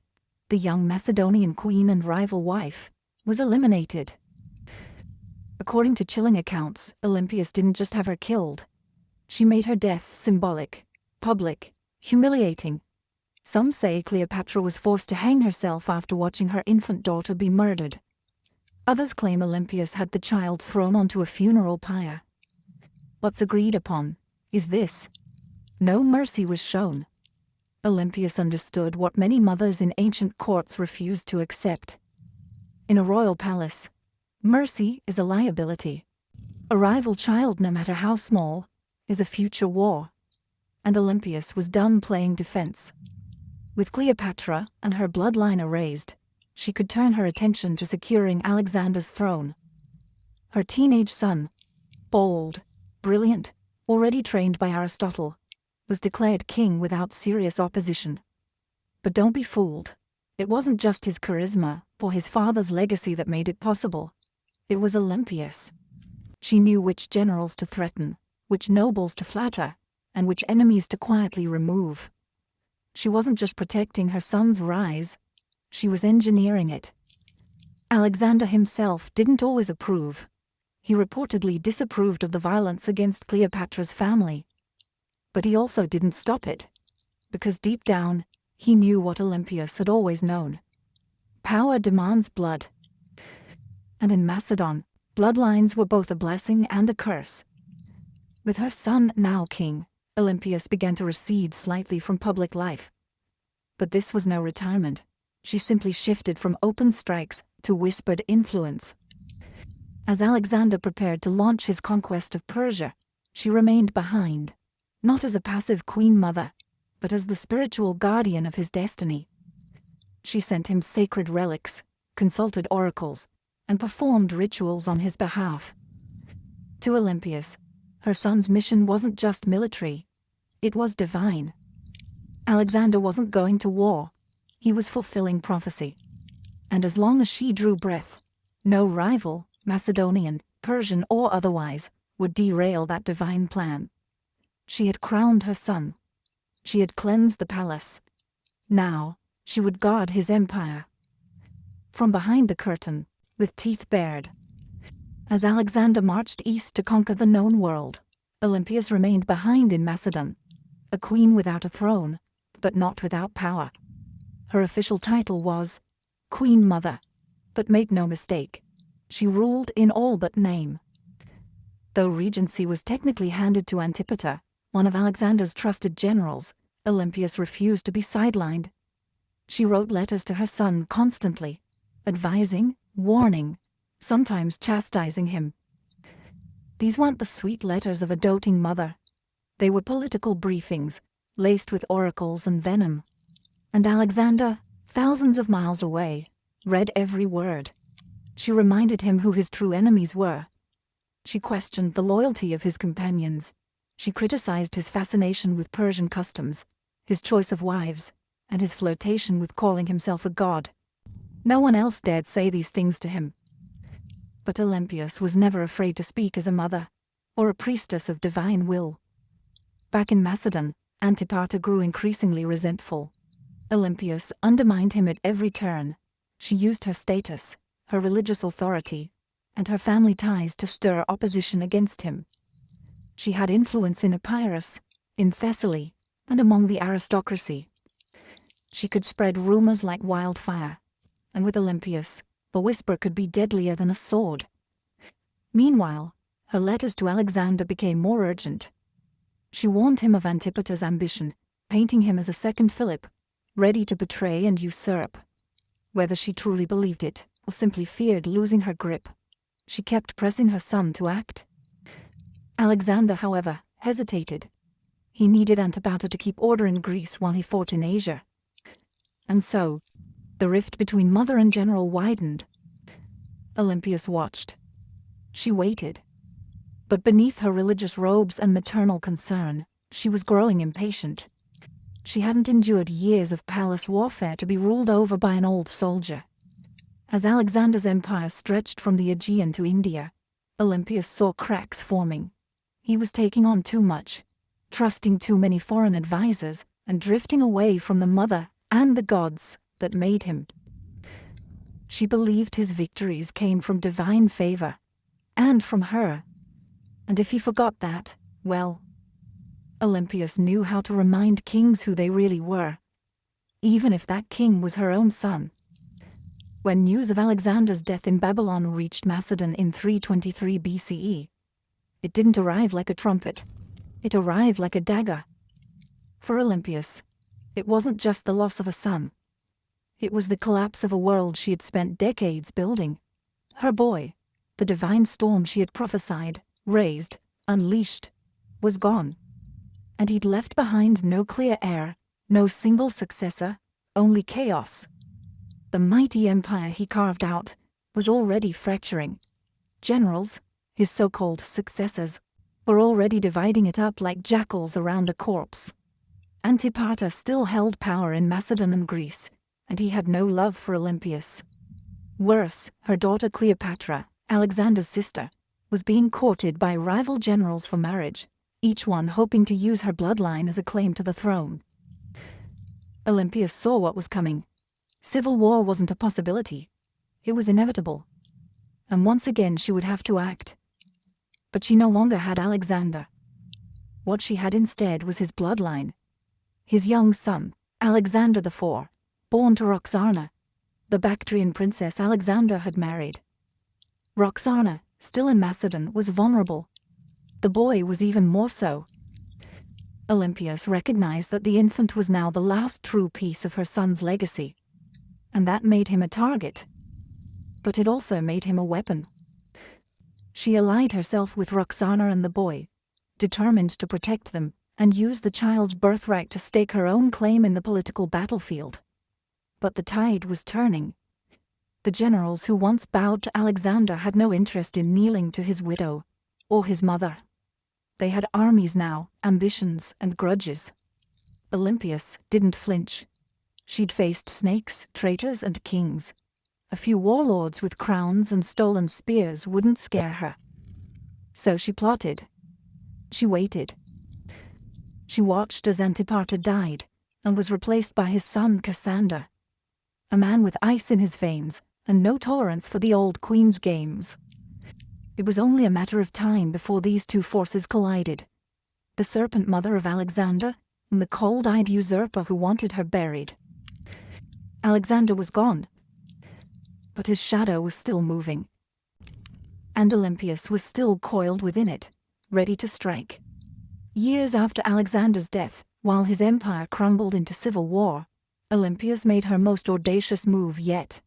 the young Macedonian queen and rival wife, was eliminated. According to chilling accounts, Olympias didn't just have her killed. She made her death symbolic, public, humiliating. Some say Cleopatra was forced to hang herself after watching her infant daughter be murdered. Others claim Olympias had the child thrown onto a funeral pyre. What's agreed upon is this: no mercy was shown. Olympias understood what many mothers in ancient courts refused to accept. In a royal palace, mercy is a liability. A rival child, no matter how small, is a future war. And Olympias was done playing defense. With Cleopatra and her bloodline erased, she could turn her attention to securing Alexander's throne. Her teenage son, bold, brilliant, already trained by Aristotle, was declared king without serious opposition. But don't be fooled. It wasn't just his charisma or his father's legacy that made it possible. It was Olympias. She knew which generals to threaten, which nobles to flatter, and which enemies to quietly remove. She wasn't just protecting her son's rise, she was engineering it. Alexander himself didn't always approve. He reportedly disapproved of the violence against Cleopatra's family. But he also didn't stop it, because deep down, he knew what Olympias had always known. Power demands blood. And in Macedon, bloodlines were both a blessing and a curse. With her son now king, Olympias began to recede slightly from public life. But this was no retirement. She simply shifted from open strikes to whispered influence. As Alexander prepared to launch his conquest of Persia, she remained behind, not as a passive queen mother, but as the spiritual guardian of his destiny. She sent him sacred relics, consulted oracles, and performed rituals on his behalf. To Olympias, her son's mission wasn't just military, it was divine. Alexander wasn't going to war, he was fulfilling prophecy. And as long as she drew breath, no rival, Macedonian, Persian or otherwise, would derail that divine plan. She had crowned her son. She had cleansed the palace. Now, she would guard his empire. From behind the curtain, with teeth bared. As Alexander marched east to conquer the known world, Olympias remained behind in Macedon, a queen without a throne, but not without power. Her official title was Queen Mother, but make no mistake, she ruled in all but name. Though regency was technically handed to Antipater, one of Alexander's trusted generals, Olympias refused to be sidelined. She wrote letters to her son constantly, advising, warning, sometimes chastising him. These weren't the sweet letters of a doting mother. They were political briefings, laced with oracles and venom. And Alexander, thousands of miles away, read every word. She reminded him who his true enemies were. She questioned the loyalty of his companions. She criticized his fascination with Persian customs, his choice of wives, and his flirtation with calling himself a god. No one else dared say these things to him. But Olympias was never afraid to speak as a mother, or a priestess of divine will. Back in Macedon, Antipater grew increasingly resentful. Olympias undermined him at every turn. She used her status, her religious authority, and her family ties to stir opposition against him. She had influence in Epirus, in Thessaly, and among the aristocracy. She could spread rumors like wildfire, and with Olympias, a whisper could be deadlier than a sword. Meanwhile, her letters to Alexander became more urgent. She warned him of Antipater's ambition, painting him as a second Philip, ready to betray and usurp. Whether she truly believed it, or simply feared losing her grip, she kept pressing her son to act. Alexander, however, hesitated. He needed Antipater to keep order in Greece while he fought in Asia. And so, the rift between mother and general widened. Olympias watched. She waited. But beneath her religious robes and maternal concern, she was growing impatient. She hadn't endured years of palace warfare to be ruled over by an old soldier. As Alexander's empire stretched from the Aegean to India, Olympias saw cracks forming. He was taking on too much, trusting too many foreign advisors, and drifting away from the mother and the gods that made him. She believed his victories came from divine favor, and from her. And if he forgot that, well, Olympias knew how to remind kings who they really were. even if that king was her own son. When news of Alexander's death in Babylon reached Macedon in 323 BCE, it didn't arrive like a trumpet. It arrived like a dagger. For Olympias, it wasn't just the loss of a son. It was the collapse of a world she had spent decades building. Her boy, the divine storm she had prophesied, raised, unleashed, was gone. And he'd left behind no clear heir, no single successor, only chaos. The mighty empire he carved out was already fracturing. Generals, his so-called successors, were already dividing it up like jackals around a corpse. Antipater still held power in Macedon and Greece, and he had no love for Olympias. Worse, her daughter Cleopatra, Alexander's sister, was being courted by rival generals for marriage, each one hoping to use her bloodline as a claim to the throne. Olympias saw what was coming. Civil war wasn't a possibility. It was inevitable. And once again she would have to act. But she no longer had Alexander. What she had instead was his bloodline. His young son, Alexander IV, born to Roxana, the Bactrian princess Alexander had married. Roxana, still in Macedon, was vulnerable. The boy was even more so. Olympias recognized that the infant was now the last true piece of her son's legacy. And that made him a target. But it also made him a weapon. She allied herself with Roxana and the boy, determined to protect them and use the child's birthright to stake her own claim in the political battlefield. But the tide was turning. The generals who once bowed to Alexander had no interest in kneeling to his widow or his mother. They had armies now, ambitions and grudges. Olympias didn't flinch. She'd faced snakes, traitors and kings. A few warlords with crowns and stolen spears wouldn't scare her. So she plotted. She waited. She watched as Antipater died and was replaced by his son Cassander, a man with ice in his veins and no tolerance for the old queen's games. It was only a matter of time before these two forces collided. The serpent mother of Alexander and the cold-eyed usurper who wanted her buried. Alexander was gone, but his shadow was still moving. And Olympias was still coiled within it, ready to strike. Years after Alexander's death, while his empire crumbled into civil war, Olympias made her most audacious move yet.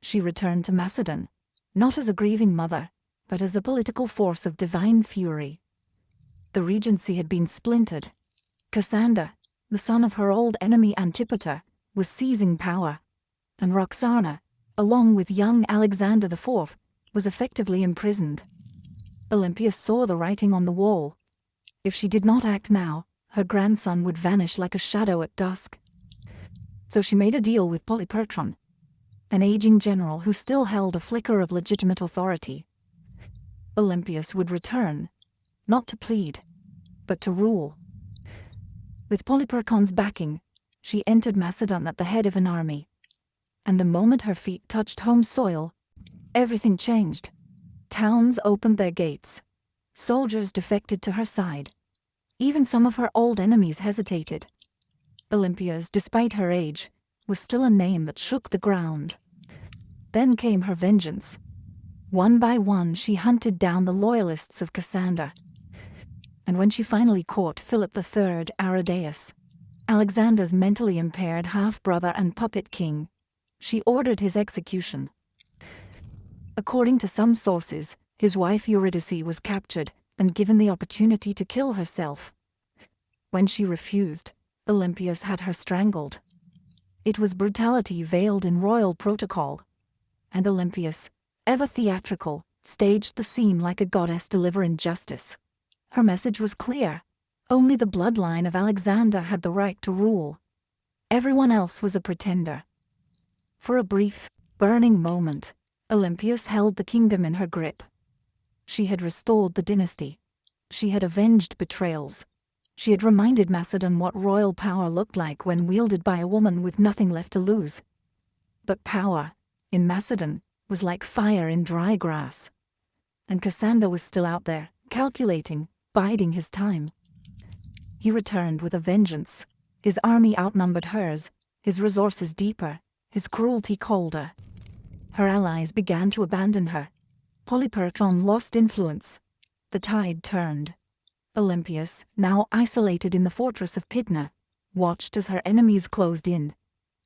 She returned to Macedon, not as a grieving mother, but as a political force of divine fury. The regency had been splintered. Cassander, the son of her old enemy Antipater, was seizing power, and Roxana, along with young Alexander IV, was effectively imprisoned. Olympias saw the writing on the wall. If she did not act now, her grandson would vanish like a shadow at dusk. So she made a deal with Polyperchon, an aging general who still held a flicker of legitimate authority. Olympias would return, not to plead, but to rule. With Polyperchon's backing, she entered Macedon at the head of an army. And the moment her feet touched home soil, everything changed. Towns opened their gates. Soldiers defected to her side. Even some of her old enemies hesitated. Olympias, despite her age, was still a name that shook the ground. Then came her vengeance. One by one she hunted down the loyalists of Cassander. And when she finally caught Philip III Aridaeus, Alexander's mentally impaired half-brother and puppet king, she ordered his execution. According to some sources, his wife Eurydice was captured and given the opportunity to kill herself. When she refused, Olympias had her strangled. It was brutality veiled in royal protocol. And Olympias, ever theatrical, staged the scene like a goddess delivering justice. Her message was clear. Only the bloodline of Alexander had the right to rule. Everyone else was a pretender. For a brief, burning moment, Olympias held the kingdom in her grip. She had restored the dynasty. She had avenged betrayals. She had reminded Macedon what royal power looked like when wielded by a woman with nothing left to lose. But power, in Macedon, was like fire in dry grass. And Cassander was still out there, calculating, biding his time. He returned with a vengeance. His army outnumbered hers, his resources deeper, his cruelty colder. Her allies began to abandon her. Polyperchon lost influence. The tide turned. Olympias, now isolated in the fortress of Pydna, watched as her enemies closed in.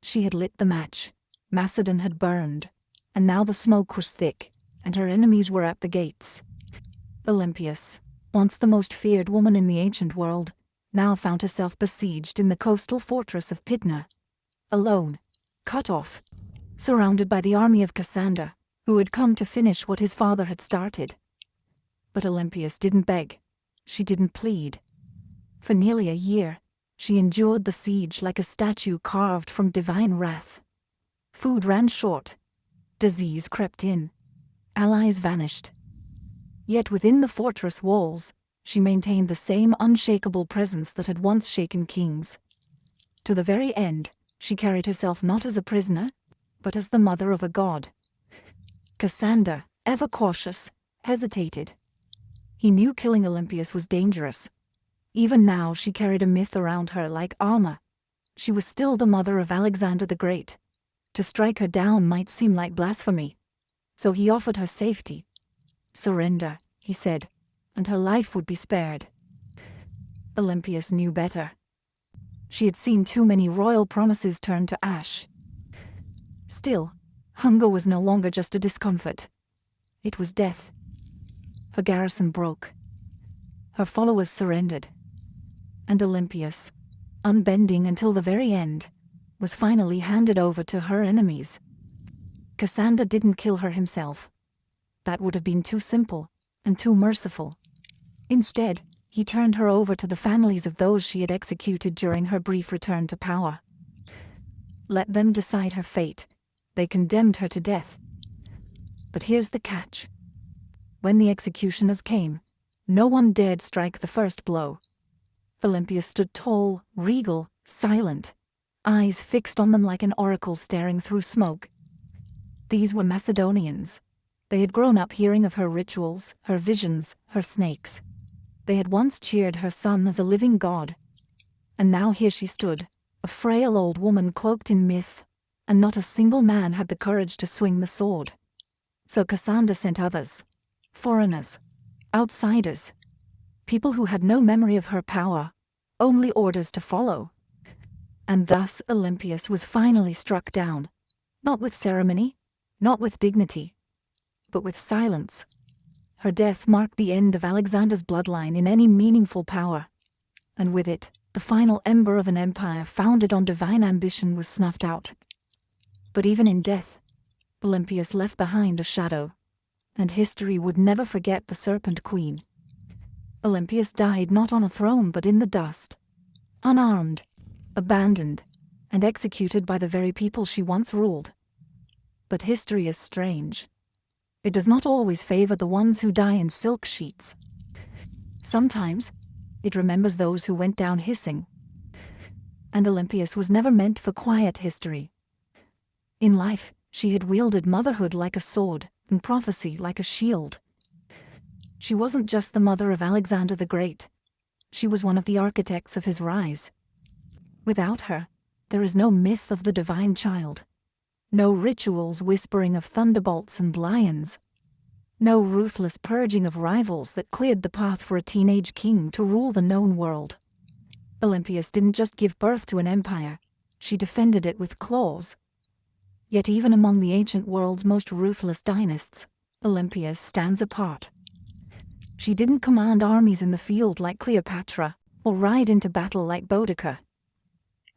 She had lit the match. Macedon had burned. And now the smoke was thick, and her enemies were at the gates. Olympias, once the most feared woman in the ancient world, now found herself besieged in the coastal fortress of Pydna. Alone, cut off, surrounded by the army of Cassander, who had come to finish what his father had started. But Olympias didn't beg. She didn't plead. For nearly a year, she endured the siege like a statue carved from divine wrath. Food ran short. Disease crept in. Allies vanished. Yet within the fortress walls, she maintained the same unshakable presence that had once shaken kings. To the very end, she carried herself not as a prisoner, but as the mother of a god. Cassander, ever cautious, hesitated. He knew killing Olympias was dangerous. Even now she carried a myth around her like armor. She was still the mother of Alexander the Great. To strike her down might seem like blasphemy. So he offered her safety. Surrender, he said, and her life would be spared. Olympias knew better. She had seen too many royal promises turn to ash. Still, hunger was no longer just a discomfort. It was death. Her garrison broke. Her followers surrendered. And Olympias, unbending until the very end, was finally handed over to her enemies. Cassander didn't kill her himself. That would have been too simple and too merciful. Instead, he turned her over to the families of those she had executed during her brief return to power. Let them decide her fate. They condemned her to death. But here's the catch. When the executioners came, no one dared strike the first blow. Olympias stood tall, regal, silent, eyes fixed on them like an oracle staring through smoke. These were Macedonians. They had grown up hearing of her rituals, her visions, her snakes. They had once cheered her son as a living god. And now here she stood, a frail old woman cloaked in myth, and not a single man had the courage to swing the sword. So Cassander sent others, foreigners, outsiders, people who had no memory of her power, only orders to follow. And thus Olympias was finally struck down, not with ceremony, not with dignity, but with silence. Her death marked the end of Alexander's bloodline in any meaningful power, and with it, the final ember of an empire founded on divine ambition was snuffed out. But even in death, Olympias left behind a shadow, and history would never forget the Serpent Queen. Olympias died not on a throne but in the dust, unarmed, abandoned, and executed by the very people she once ruled. But history is strange. It does not always favor the ones who die in silk sheets. Sometimes, it remembers those who went down hissing. And Olympias was never meant for quiet history. In life, she had wielded motherhood like a sword, and prophecy like a shield. She wasn't just the mother of Alexander the Great. She was one of the architects of his rise. Without her, there is no myth of the divine child. No rituals whispering of thunderbolts and lions. No ruthless purging of rivals that cleared the path for a teenage king to rule the known world. Olympias didn't just give birth to an empire, she defended it with claws. Yet even among the ancient world's most ruthless dynasts, Olympias stands apart. She didn't command armies in the field like Cleopatra, or ride into battle like Boudicca.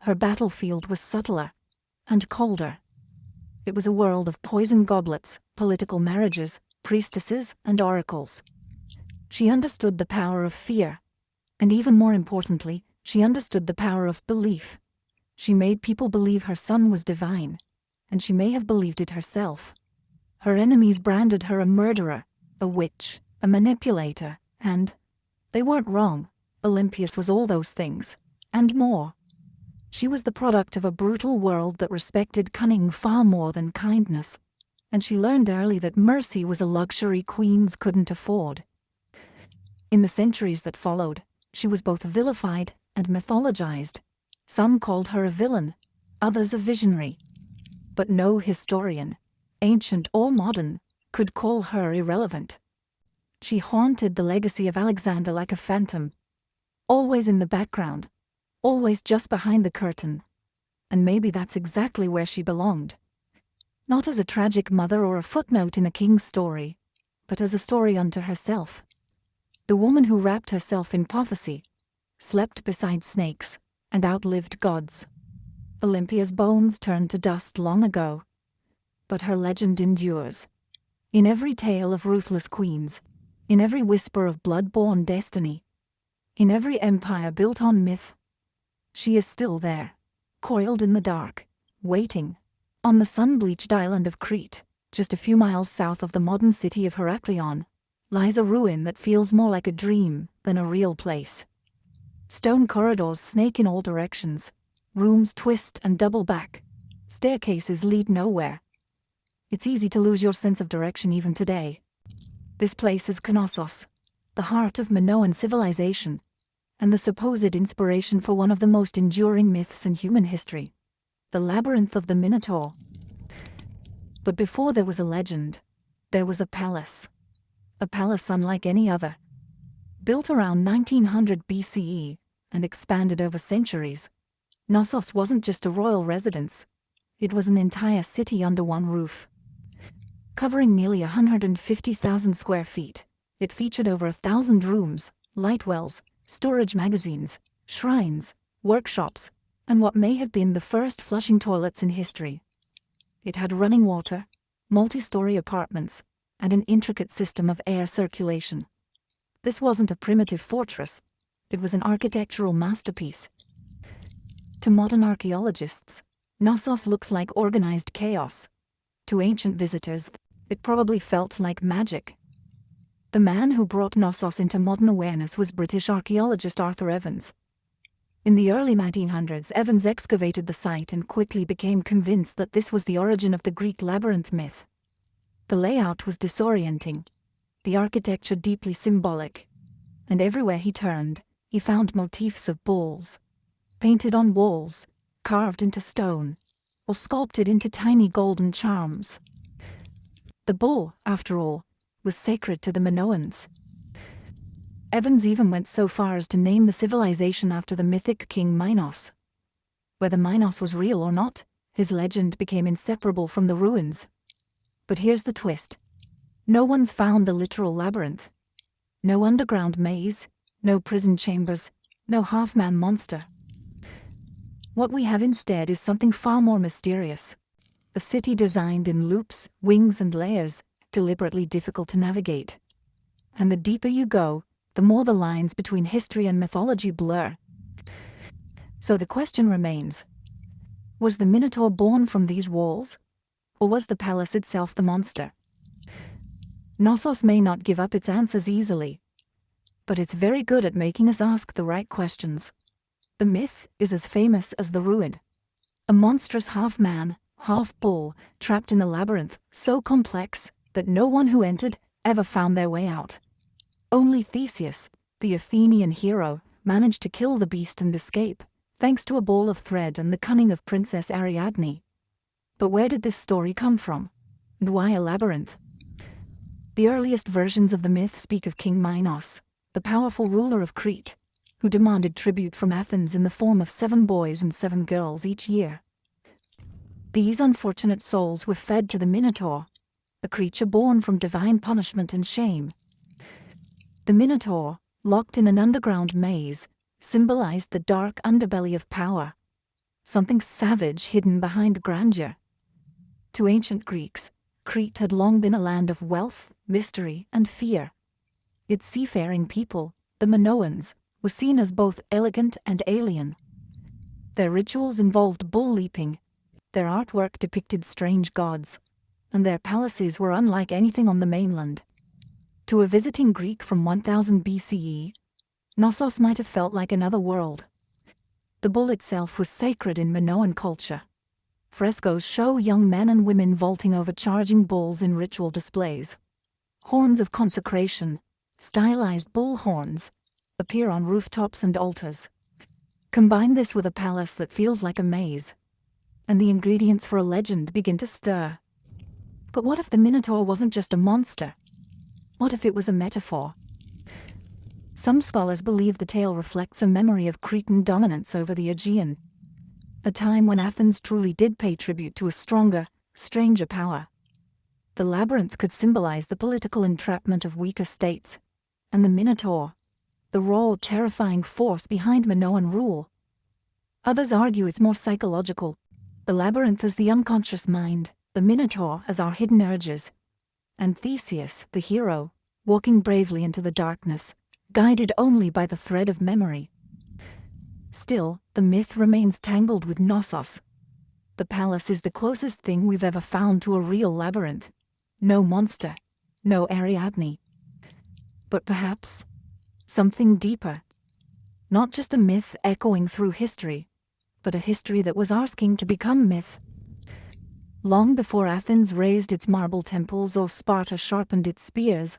Her battlefield was subtler and colder. It was a world of poison goblets, political marriages, priestesses, and oracles. She understood the power of fear, and even more importantly, she understood the power of belief. She made people believe her son was divine, and she may have believed it herself. Her enemies branded her a murderer, a witch, a manipulator, and they weren't wrong. Olympias was all those things, and more. She was the product of a brutal world that respected cunning far more than kindness, and she learned early that mercy was a luxury queens couldn't afford. In the centuries that followed, she was both vilified and mythologized. Some called her a villain, others a visionary. But no historian, ancient or modern, could call her irrelevant. She haunted the legacy of Alexander like a phantom, always in the background, always just behind the curtain. And maybe that's exactly where she belonged. Not as a tragic mother or a footnote in a king's story, but as a story unto herself. The woman who wrapped herself in prophecy, slept beside snakes, and outlived gods. Olympia's bones turned to dust long ago, but her legend endures. In every tale of ruthless queens, in every whisper of blood-born destiny, in every empire built on myth, she is still there, coiled in the dark, waiting. On the sun-bleached island of Crete, just a few miles south of the modern city of Heraklion, lies a ruin that feels more like a dream than a real place. Stone corridors snake in all directions, rooms twist and double back, staircases lead nowhere. It's easy to lose your sense of direction even today. This place is Knossos, the heart of Minoan civilization, and the supposed inspiration for one of the most enduring myths in human history, the labyrinth of the Minotaur. But before there was a legend, there was a palace unlike any other. Built around 1900 BCE and expanded over centuries, Knossos wasn't just a royal residence, it was an entire city under one roof. Covering nearly 150,000 square feet, it featured over 1,000 rooms, light wells, storage magazines, shrines, workshops, and what may have been the first flushing toilets in history. It had running water, multi-story apartments, and an intricate system of air circulation. This wasn't a primitive fortress, it was an architectural masterpiece. To modern archaeologists, Knossos looks like organized chaos. To ancient visitors, it probably felt like magic. The man who brought Knossos into modern awareness was British archaeologist Arthur Evans. In the early 1900s, Evans excavated the site and quickly became convinced that this was the origin of the Greek labyrinth myth. The layout was disorienting, the architecture deeply symbolic, and everywhere he turned, he found motifs of bulls, painted on walls, carved into stone, or sculpted into tiny golden charms. The bull, after all, was sacred to the Minoans. Evans even went so far as to name the civilization after the mythic king Minos. Whether Minos was real or not, his legend became inseparable from the ruins. But here's the twist. No one's found the literal labyrinth. No underground maze, no prison chambers, no half-man monster. What we have instead is something far more mysterious. A city designed in loops, wings, and layers, deliberately difficult to navigate. And the deeper you go, the more the lines between history and mythology blur. So the question remains, was the Minotaur born from these walls? Or was the palace itself the monster? Knossos may not give up its answers easily, but it's very good at making us ask the right questions. The myth is as famous as the ruin. A monstrous half-man, half-bull, trapped in a labyrinth so complex that no one who entered ever found their way out. Only Theseus, the Athenian hero, managed to kill the beast and escape, thanks to a ball of thread and the cunning of Princess Ariadne. But where did this story come from? And why a labyrinth? The earliest versions of the myth speak of King Minos, the powerful ruler of Crete, who demanded tribute from Athens in the form of 7 boys and 7 girls each year. These unfortunate souls were fed to the Minotaur, a creature born from divine punishment and shame. The Minotaur, locked in an underground maze, symbolized the dark underbelly of power, something savage hidden behind grandeur. To ancient Greeks, Crete had long been a land of wealth, mystery, and fear. Its seafaring people, the Minoans, were seen as both elegant and alien. Their rituals involved bull leaping, their artwork depicted strange gods, and their palaces were unlike anything on the mainland. To a visiting Greek from 1000 BCE, Knossos might have felt like another world. The bull itself was sacred in Minoan culture. Frescoes show young men and women vaulting over charging bulls in ritual displays. Horns of consecration, stylized bull horns, appear on rooftops and altars. Combine this with a palace that feels like a maze. and the ingredients for a legend begin to stir. But what if the Minotaur wasn't just a monster? What if it was a metaphor? Some scholars believe the tale reflects a memory of Cretan dominance over the Aegean, a time when Athens truly did pay tribute to a stronger, stranger power. The labyrinth could symbolize the political entrapment of weaker states, and the Minotaur, the raw, terrifying force behind Minoan rule. Others argue it's more psychological. The labyrinth is the unconscious mind, the Minotaur as our hidden urges, and Theseus, the hero, walking bravely into the darkness, guided only by the thread of memory. Still, the myth remains tangled with Knossos. The palace is the closest thing we've ever found to a real labyrinth. No monster, no Ariadne. But perhaps something deeper. Not just a myth echoing through history, but a history that was asking to become myth. Long before Athens raised its marble temples or Sparta sharpened its spears,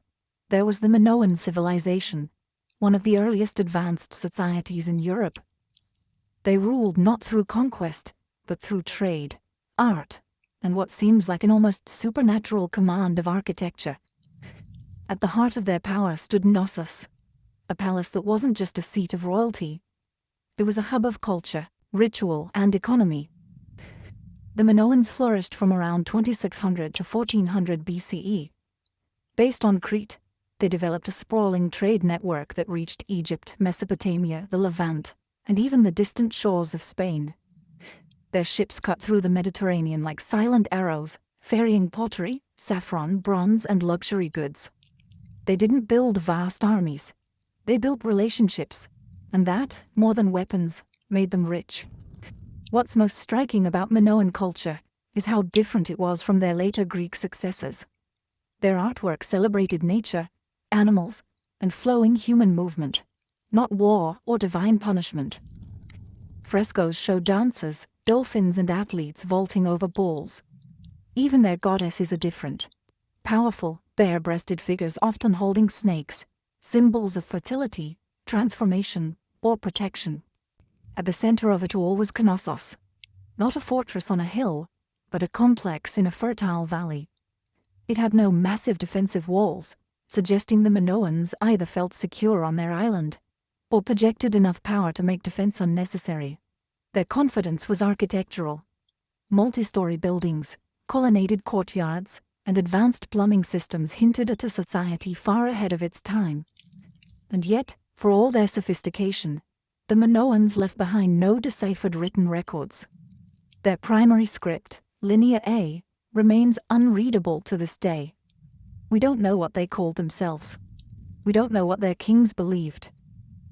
there was the Minoan civilization, one of the earliest advanced societies in Europe. They ruled not through conquest, but through trade, art, and what seems like an almost supernatural command of architecture. At the heart of their power stood Knossos, a palace that wasn't just a seat of royalty. It was a hub of culture, ritual, and economy. The Minoans flourished from around 2600 to 1400 BCE. Based on Crete, they developed a sprawling trade network that reached Egypt, Mesopotamia, the Levant, and even the distant shores of Spain. Their ships cut through the Mediterranean like silent arrows, ferrying pottery, saffron, bronze, and luxury goods. They didn't build vast armies. They built relationships, and that, more than weapons, made them rich. What's most striking about Minoan culture is how different it was from their later Greek successors. Their artwork celebrated nature, animals, and flowing human movement, not war or divine punishment. Frescoes show dancers, dolphins, and athletes vaulting over bulls. Even their goddesses are different. Powerful, bare-breasted figures often holding snakes, symbols of fertility, transformation, or protection. At the center of it all was Knossos, not a fortress on a hill, but a complex in a fertile valley. It had no massive defensive walls, suggesting the Minoans either felt secure on their island, or projected enough power to make defense unnecessary. Their confidence was architectural. Multi-story buildings, colonnaded courtyards, and advanced plumbing systems hinted at a society far ahead of its time. And yet, for all their sophistication, the Minoans left behind no deciphered written records. Their primary script, Linear A, remains unreadable to this day. We don't know what they called themselves. We don't know what their kings believed,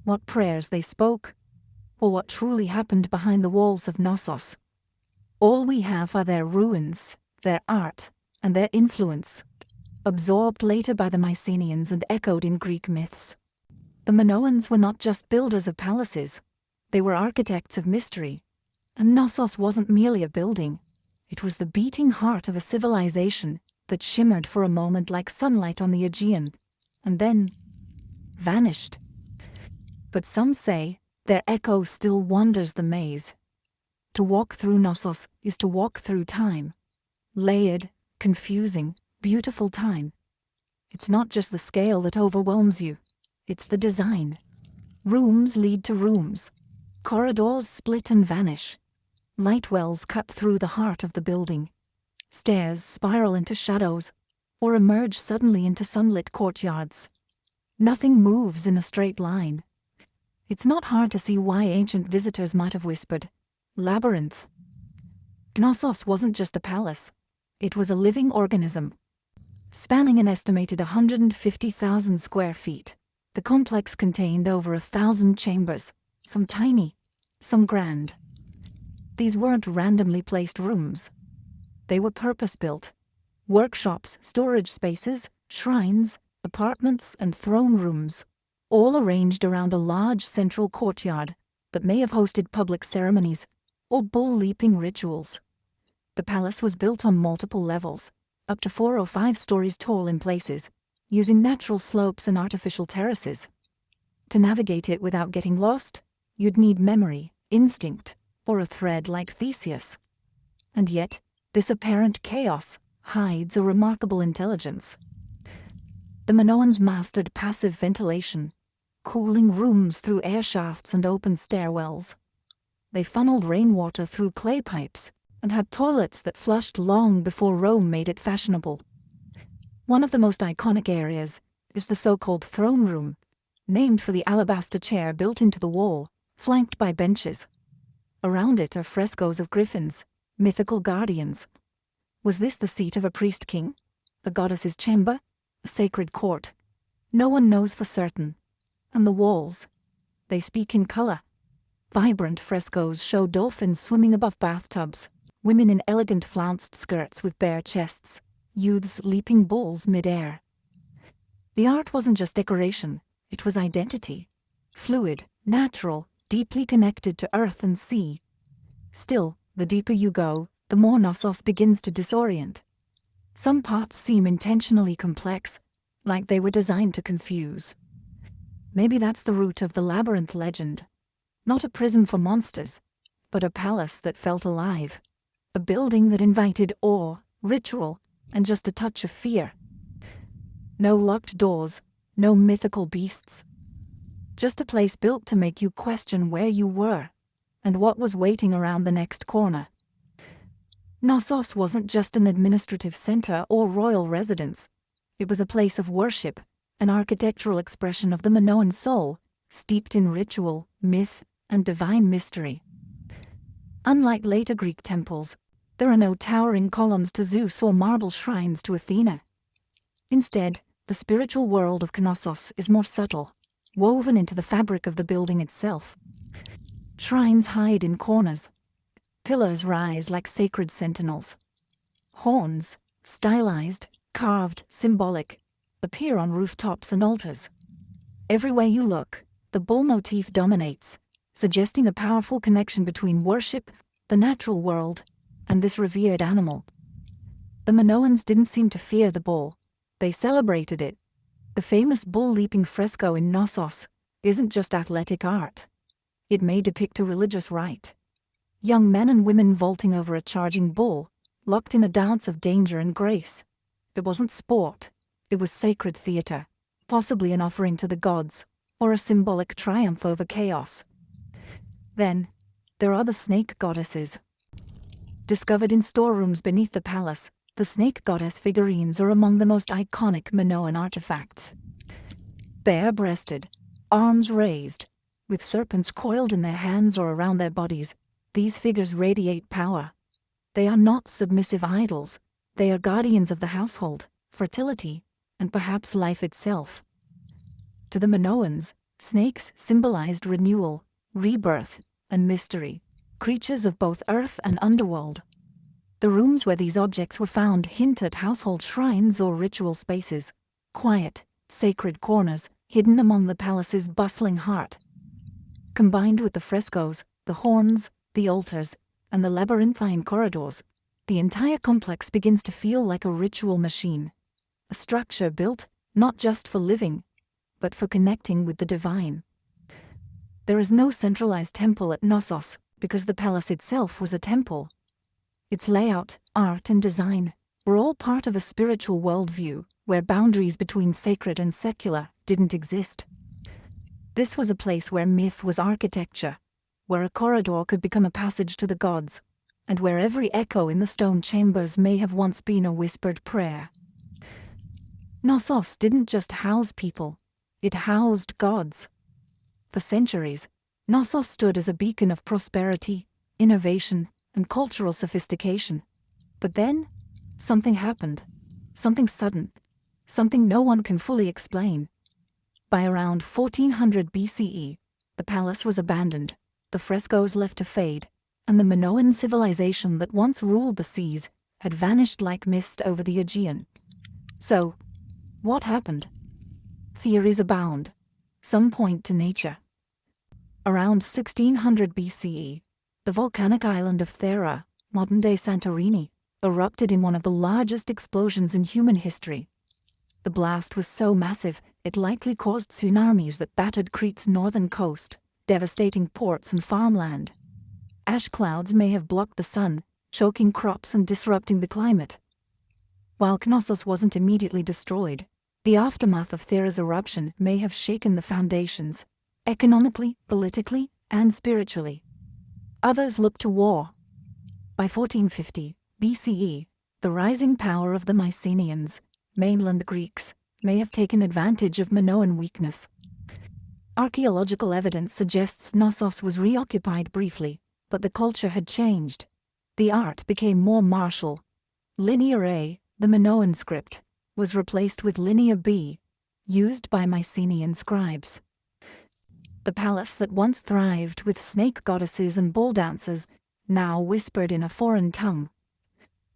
what prayers they spoke, or what truly happened behind the walls of Knossos. All we have are their ruins, their art, and their influence, absorbed later by the Mycenaeans and echoed in Greek myths. The Minoans were not just builders of palaces, they were architects of mystery, and Knossos wasn't merely a building, it was the beating heart of a civilization that shimmered for a moment like sunlight on the Aegean, and then vanished. But some say their echo still wanders the maze. To walk through Knossos is to walk through time. Layered, confusing, beautiful time. It's not just the scale that overwhelms you, it's the design. Rooms lead to rooms. Corridors split and vanish. Light wells cut through the heart of the building. Stairs spiral into shadows, or emerge suddenly into sunlit courtyards. Nothing moves in a straight line. It's not hard to see why ancient visitors might have whispered, "Labyrinth." Knossos wasn't just a palace. It was a living organism. Spanning an estimated 150,000 square feet, the complex contained over 1,000 chambers, some tiny, some grand. These weren't randomly placed rooms. They were purpose-built. Workshops, storage spaces, shrines, apartments, and throne rooms, all arranged around a large central courtyard that may have hosted public ceremonies or bull-leaping rituals. The palace was built on multiple levels, up to 4 or 5 stories tall in places, using natural slopes and artificial terraces. To navigate it without getting lost, you'd need memory, instinct, or a thread like Theseus. And yet, this apparent chaos hides a remarkable intelligence. The Minoans mastered passive ventilation, cooling rooms through air shafts and open stairwells. They funneled rainwater through clay pipes and had toilets that flushed long before Rome made it fashionable. One of the most iconic areas is the so-called throne room, named for the alabaster chair built into the wall, flanked by benches. Around it are frescoes of griffins, mythical guardians. Was this the seat of a priest-king? The goddess's chamber? A sacred court? No one knows for certain. And the walls? They speak in color. Vibrant frescoes show dolphins swimming above bathtubs, women in elegant flounced skirts with bare chests, youths leaping bulls mid-air. The art wasn't just decoration, it was identity. Fluid, natural, deeply connected to earth and sea. Still, the deeper you go, the more Knossos begins to disorient. Some parts seem intentionally complex, like they were designed to confuse. Maybe that's the root of the labyrinth legend. Not a prison for monsters, but a palace that felt alive. A building that invited awe, ritual, and just a touch of fear. No locked doors, no mythical beasts. Just a place built to make you question where you were, and what was waiting around the next corner. Knossos wasn't just an administrative center or royal residence. It was a place of worship, an architectural expression of the Minoan soul, steeped in ritual, myth, and divine mystery. Unlike later Greek temples, there are no towering columns to Zeus or marble shrines to Athena. Instead, the spiritual world of Knossos is more subtle, woven into the fabric of the building itself. Shrines hide in corners. Pillars rise like sacred sentinels. Horns, stylized, carved, symbolic, appear on rooftops and altars. Everywhere you look, the bull motif dominates, suggesting a powerful connection between worship, the natural world, and this revered animal. The Minoans didn't seem to fear the bull. They celebrated it. The famous bull-leaping fresco in Knossos isn't just athletic art. It may depict a religious rite. Young men and women vaulting over a charging bull, locked in a dance of danger and grace. It wasn't sport. It was sacred theater, possibly an offering to the gods, or a symbolic triumph over chaos. Then, there are the snake goddesses. Discovered in storerooms beneath the palace, the snake goddess figurines are among the most iconic Minoan artifacts. Bare-breasted, arms raised, with serpents coiled in their hands or around their bodies, these figures radiate power. They are not submissive idols. They are guardians of the household, fertility, and perhaps life itself. To the Minoans, snakes symbolized renewal, rebirth, and mystery, creatures of both earth and underworld. The rooms where these objects were found hint at household shrines or ritual spaces, quiet, sacred corners hidden among the palace's bustling heart. Combined with the frescoes, the horns, the altars, and the labyrinthine corridors, the entire complex begins to feel like a ritual machine, a structure built not just for living, but for connecting with the divine. There is no centralized temple at Knossos because the palace itself was a temple. Its layout, art, and design were all part of a spiritual worldview where boundaries between sacred and secular didn't exist. This was a place where myth was architecture, where a corridor could become a passage to the gods, and where every echo in the stone chambers may have once been a whispered prayer. Knossos didn't just house people, it housed gods. For centuries, Knossos stood as a beacon of prosperity, innovation, and cultural sophistication. But then, something happened. Something sudden. Something no one can fully explain. By around 1400 BCE, the palace was abandoned, the frescoes left to fade, and the Minoan civilization that once ruled the seas had vanished like mist over the Aegean. So, what happened? Theories abound. Some point to nature. Around 1600 BCE, the volcanic island of Thera, modern-day Santorini, erupted in one of the largest explosions in human history. The blast was so massive, it likely caused tsunamis that battered Crete's northern coast, devastating ports and farmland. Ash clouds may have blocked the sun, choking crops and disrupting the climate. While Knossos wasn't immediately destroyed, the aftermath of Thera's eruption may have shaken the foundations, economically, politically, and spiritually. Others looked to war. By 1450 BCE, the rising power of the Mycenaeans, mainland Greeks, may have taken advantage of Minoan weakness. Archaeological evidence suggests Knossos was reoccupied briefly, but the culture had changed. The art became more martial. Linear A, the Minoan script, was replaced with Linear B, used by Mycenaean scribes. The palace that once thrived with snake goddesses and bull dances now whispered in a foreign tongue.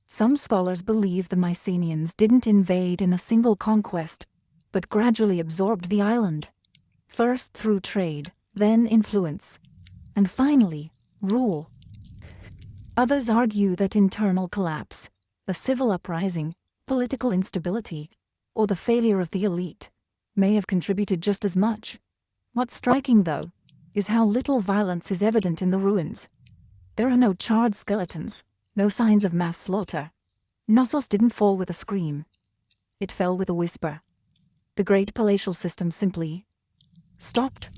Some scholars believe the Mycenaeans didn't invade in a single conquest, but gradually absorbed the island, first through trade, then influence, and finally, rule. Others argue that internal collapse, a civil uprising, political instability, or the failure of the elite may have contributed just as much. What's striking, though, is how little violence is evident in the ruins. There are no charred skeletons, no signs of mass slaughter. Knossos didn't fall with a scream. It fell with a whisper. The great palatial system simply stopped.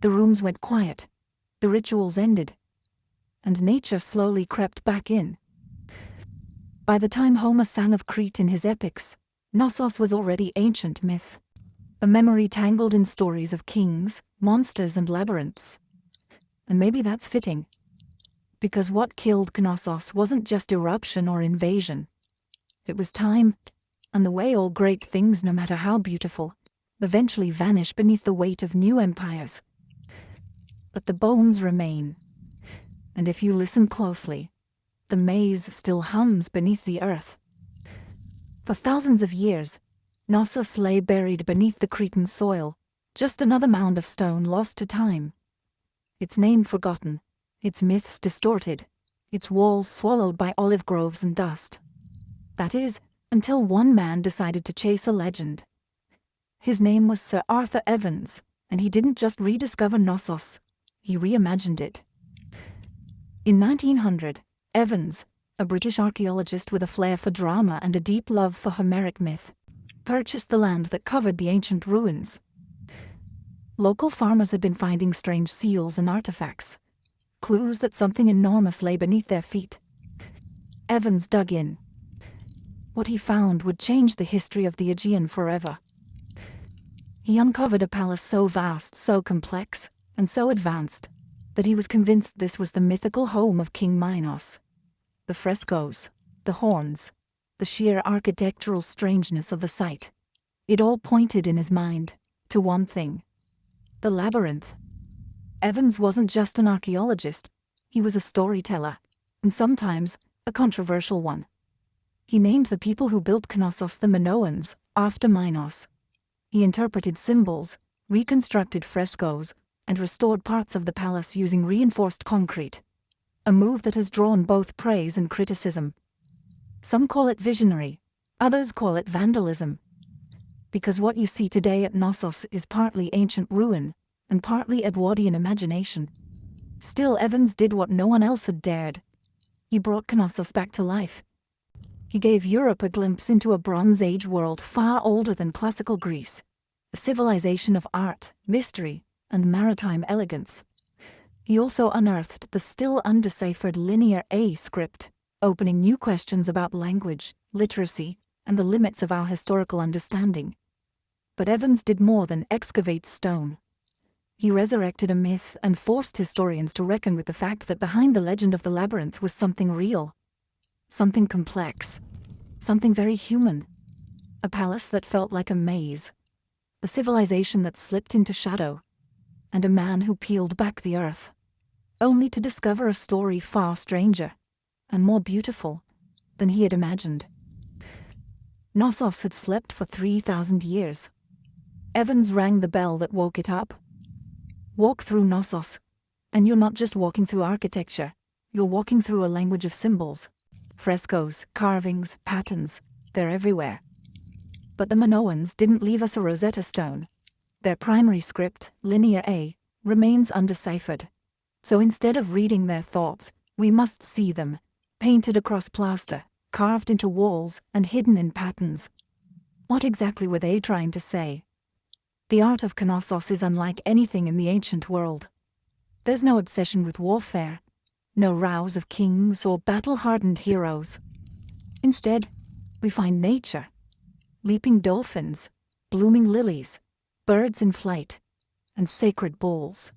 The rooms went quiet. The rituals ended. And nature slowly crept back in. By the time Homer sang of Crete in his epics, Knossos was already ancient myth, a memory tangled in stories of kings, monsters, and labyrinths. And maybe that's fitting, because what killed Knossos wasn't just eruption or invasion. It was time, and the way all great things, no matter how beautiful, eventually vanish beneath the weight of new empires. But the bones remain, and if you listen closely, the maze still hums beneath the earth. For thousands of years, Knossos lay buried beneath the Cretan soil, just another mound of stone lost to time. Its name forgotten, its myths distorted, its walls swallowed by olive groves and dust. That is, until one man decided to chase a legend. His name was Sir Arthur Evans, and he didn't just rediscover Knossos, he reimagined it. In 1900, Evans, a British archaeologist with a flair for drama and a deep love for Homeric myth, purchased the land that covered the ancient ruins. Local farmers had been finding strange seals and artifacts, clues that something enormous lay beneath their feet. Evans dug in. What he found would change the history of the Aegean forever. He uncovered a palace so vast, so complex, and so advanced, that he was convinced this was the mythical home of King Minos. The frescoes, the horns, the sheer architectural strangeness of the site, it all pointed in his mind to one thing: the labyrinth. Evans wasn't just an archaeologist, he was a storyteller, and sometimes a controversial one. He named the people who built Knossos the Minoans, after Minos. He interpreted symbols, reconstructed frescoes, and restored parts of the palace using reinforced concrete, a move that has drawn both praise and criticism. Some call it visionary, others call it vandalism. Because what you see today at Knossos is partly ancient ruin, and partly Edwardian imagination. Still, Evans did what no one else had dared. He brought Knossos back to life. He gave Europe a glimpse into a Bronze Age world far older than classical Greece, a civilization of art, mystery, and maritime elegance. He also unearthed the still undeciphered Linear A script, opening new questions about language, literacy, and the limits of our historical understanding. But Evans did more than excavate stone. He resurrected a myth and forced historians to reckon with the fact that behind the legend of the labyrinth was something real, something complex, something very human. A palace that felt like a maze, a civilization that slipped into shadow, and a man who peeled back the earth, only to discover a story far stranger and more beautiful than he had imagined. Knossos had slept for 3,000 years. Evans rang the bell that woke it up. Walk through Knossos, and you're not just walking through architecture, you're walking through a language of symbols. Frescoes, carvings, patterns, they're everywhere. But the Minoans didn't leave us a Rosetta Stone. Their primary script, Linear A, remains undeciphered. So instead of reading their thoughts, we must see them, painted across plaster, carved into walls, and hidden in patterns. What exactly were they trying to say? The art of Knossos is unlike anything in the ancient world. There's no obsession with warfare, no rows of kings or battle-hardened heroes. Instead, we find nature, leaping dolphins, blooming lilies, birds in flight, and sacred bulls.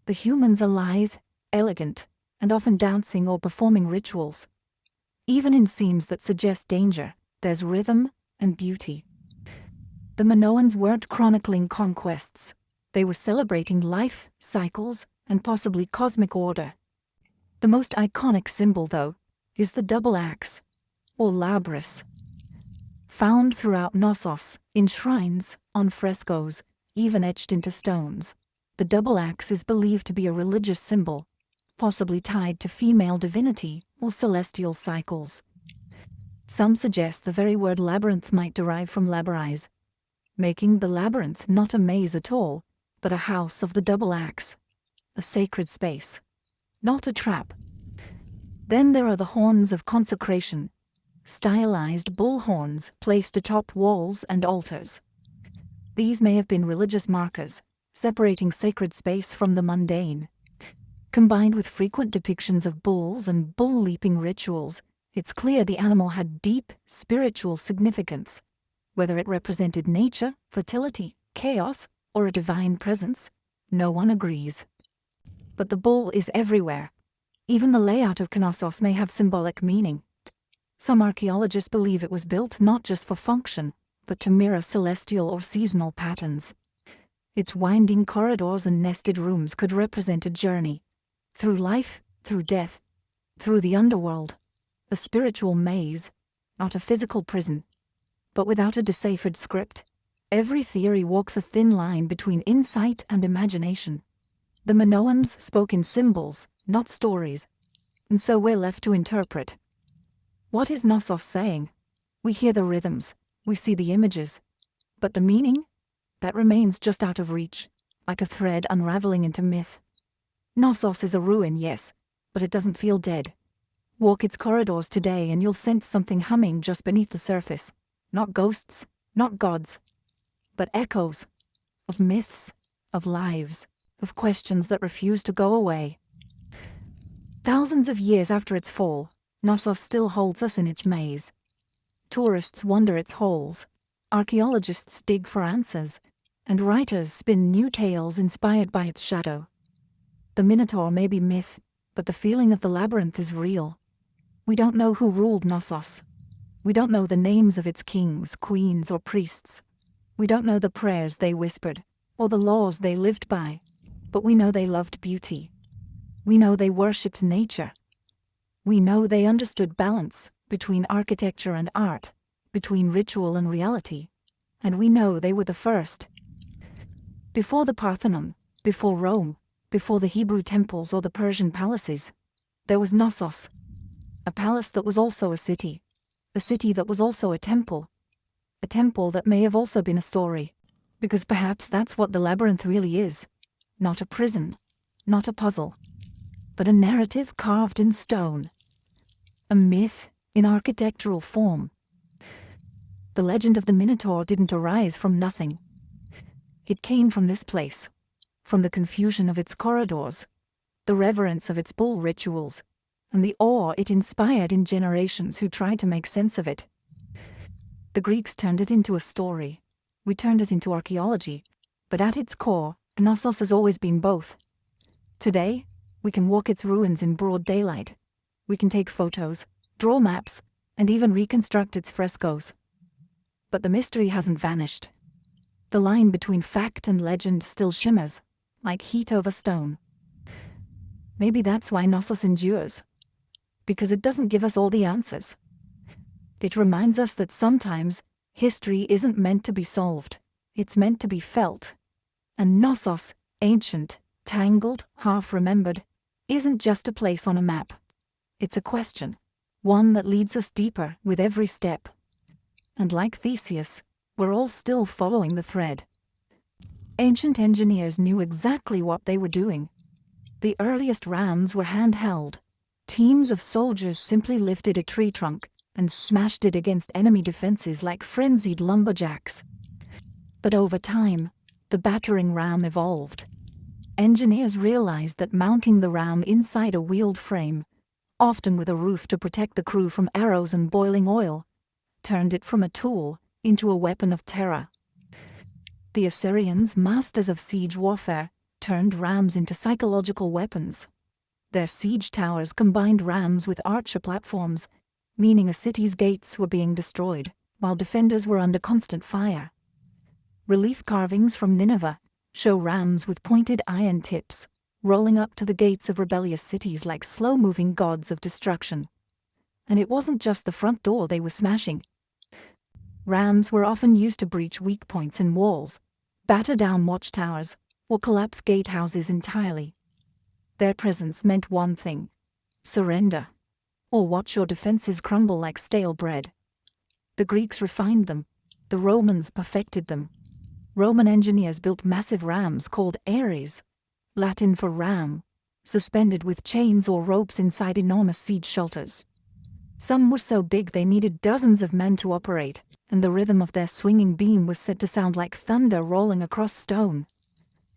The humans are lithe, elegant, and often dancing or performing rituals. Even in scenes that suggest danger, there's rhythm and beauty. The Minoans weren't chronicling conquests. They were celebrating life, cycles, and possibly cosmic order. The most iconic symbol, though, is the double axe, or labrys. Found throughout Knossos, in shrines, on frescoes, even etched into stones. The double axe is believed to be a religious symbol, possibly tied to female divinity or celestial cycles. Some suggest the very word labyrinth might derive from labyrinth, making the labyrinth not a maze at all, but a house of the double axe, a sacred space, not a trap. Then there are the horns of consecration, stylized bull horns placed atop walls and altars. These may have been religious markers, separating sacred space from the mundane. Combined with frequent depictions of bulls and bull-leaping rituals, it's clear the animal had deep spiritual significance. Whether it represented nature, fertility, chaos, or a divine presence, no one agrees. But the bull is everywhere. Even the layout of Knossos may have symbolic meaning. Some archaeologists believe it was built not just for function, but to mirror celestial or seasonal patterns. Its winding corridors and nested rooms could represent a journey. Through life, through death, through the underworld. A spiritual maze, not a physical prison. But without a deciphered script, every theory walks a thin line between insight and imagination. The Minoans spoke in symbols, not stories, and so we're left to interpret. What is Knossos saying? We hear the rhythms, we see the images, but the meaning? That remains just out of reach, like a thread unraveling into myth. Knossos is a ruin, yes, but it doesn't feel dead. Walk its corridors today and you'll sense something humming just beneath the surface. Not ghosts, not gods, but echoes of myths, of lives, of questions that refuse to go away. Thousands of years after its fall, Knossos still holds us in its maze. Tourists wander its halls, archaeologists dig for answers, and writers spin new tales inspired by its shadow. The Minotaur may be myth, but the feeling of the labyrinth is real. We don't know who ruled Knossos. We don't know the names of its kings, queens, or priests. We don't know the prayers they whispered, or the laws they lived by, but we know they loved beauty. We know they worshipped nature. We know they understood balance between architecture and art, between ritual and reality, and we know they were the first. Before the Parthenon, before Rome, before the Hebrew temples or the Persian palaces, there was Knossos, a palace that was also a city that was also a temple that may have also been a story, because perhaps that's what the labyrinth really is, not a prison, not a puzzle, but a narrative carved in stone, a myth in architectural form. The legend of the Minotaur didn't arise from nothing. It came from this place, from the confusion of its corridors, the reverence of its bull rituals, and the awe it inspired in generations who tried to make sense of it. The Greeks turned it into a story. We turned it into archaeology, but at its core, Knossos has always been both. Today, we can walk its ruins in broad daylight. We can take photos, draw maps, and even reconstruct its frescoes. But the mystery hasn't vanished. The line between fact and legend still shimmers, like heat over stone. Maybe that's why Knossos endures. Because it doesn't give us all the answers. It reminds us that sometimes history isn't meant to be solved, it's meant to be felt. And Knossos, ancient, tangled, half-remembered, isn't just a place on a map. It's a question, one that leads us deeper with every step. And like Theseus, we're all still following the thread. Ancient engineers knew exactly what they were doing. The earliest rams were handheld. Teams of soldiers simply lifted a tree trunk and smashed it against enemy defenses like frenzied lumberjacks. But over time, the battering ram evolved. Engineers realized that mounting the ram inside a wheeled frame, often with a roof to protect the crew from arrows and boiling oil, turned it from a tool into a weapon of terror. The Assyrians, masters of siege warfare, turned rams into psychological weapons. Their siege towers combined rams with archer platforms, meaning a city's gates were being destroyed, while defenders were under constant fire. Relief carvings from Nineveh show rams with pointed iron tips, rolling up to the gates of rebellious cities like slow-moving gods of destruction. And it wasn't just the front door they were smashing. Rams were often used to breach weak points in walls, batter down watchtowers, or collapse gatehouses entirely. Their presence meant one thing: surrender, or watch your defenses crumble like stale bread. The Greeks refined them, the Romans perfected them. Roman engineers built massive rams called ares, Latin for ram, suspended with chains or ropes inside enormous siege shelters. Some were so big they needed dozens of men to operate, and the rhythm of their swinging beam was said to sound like thunder rolling across stone.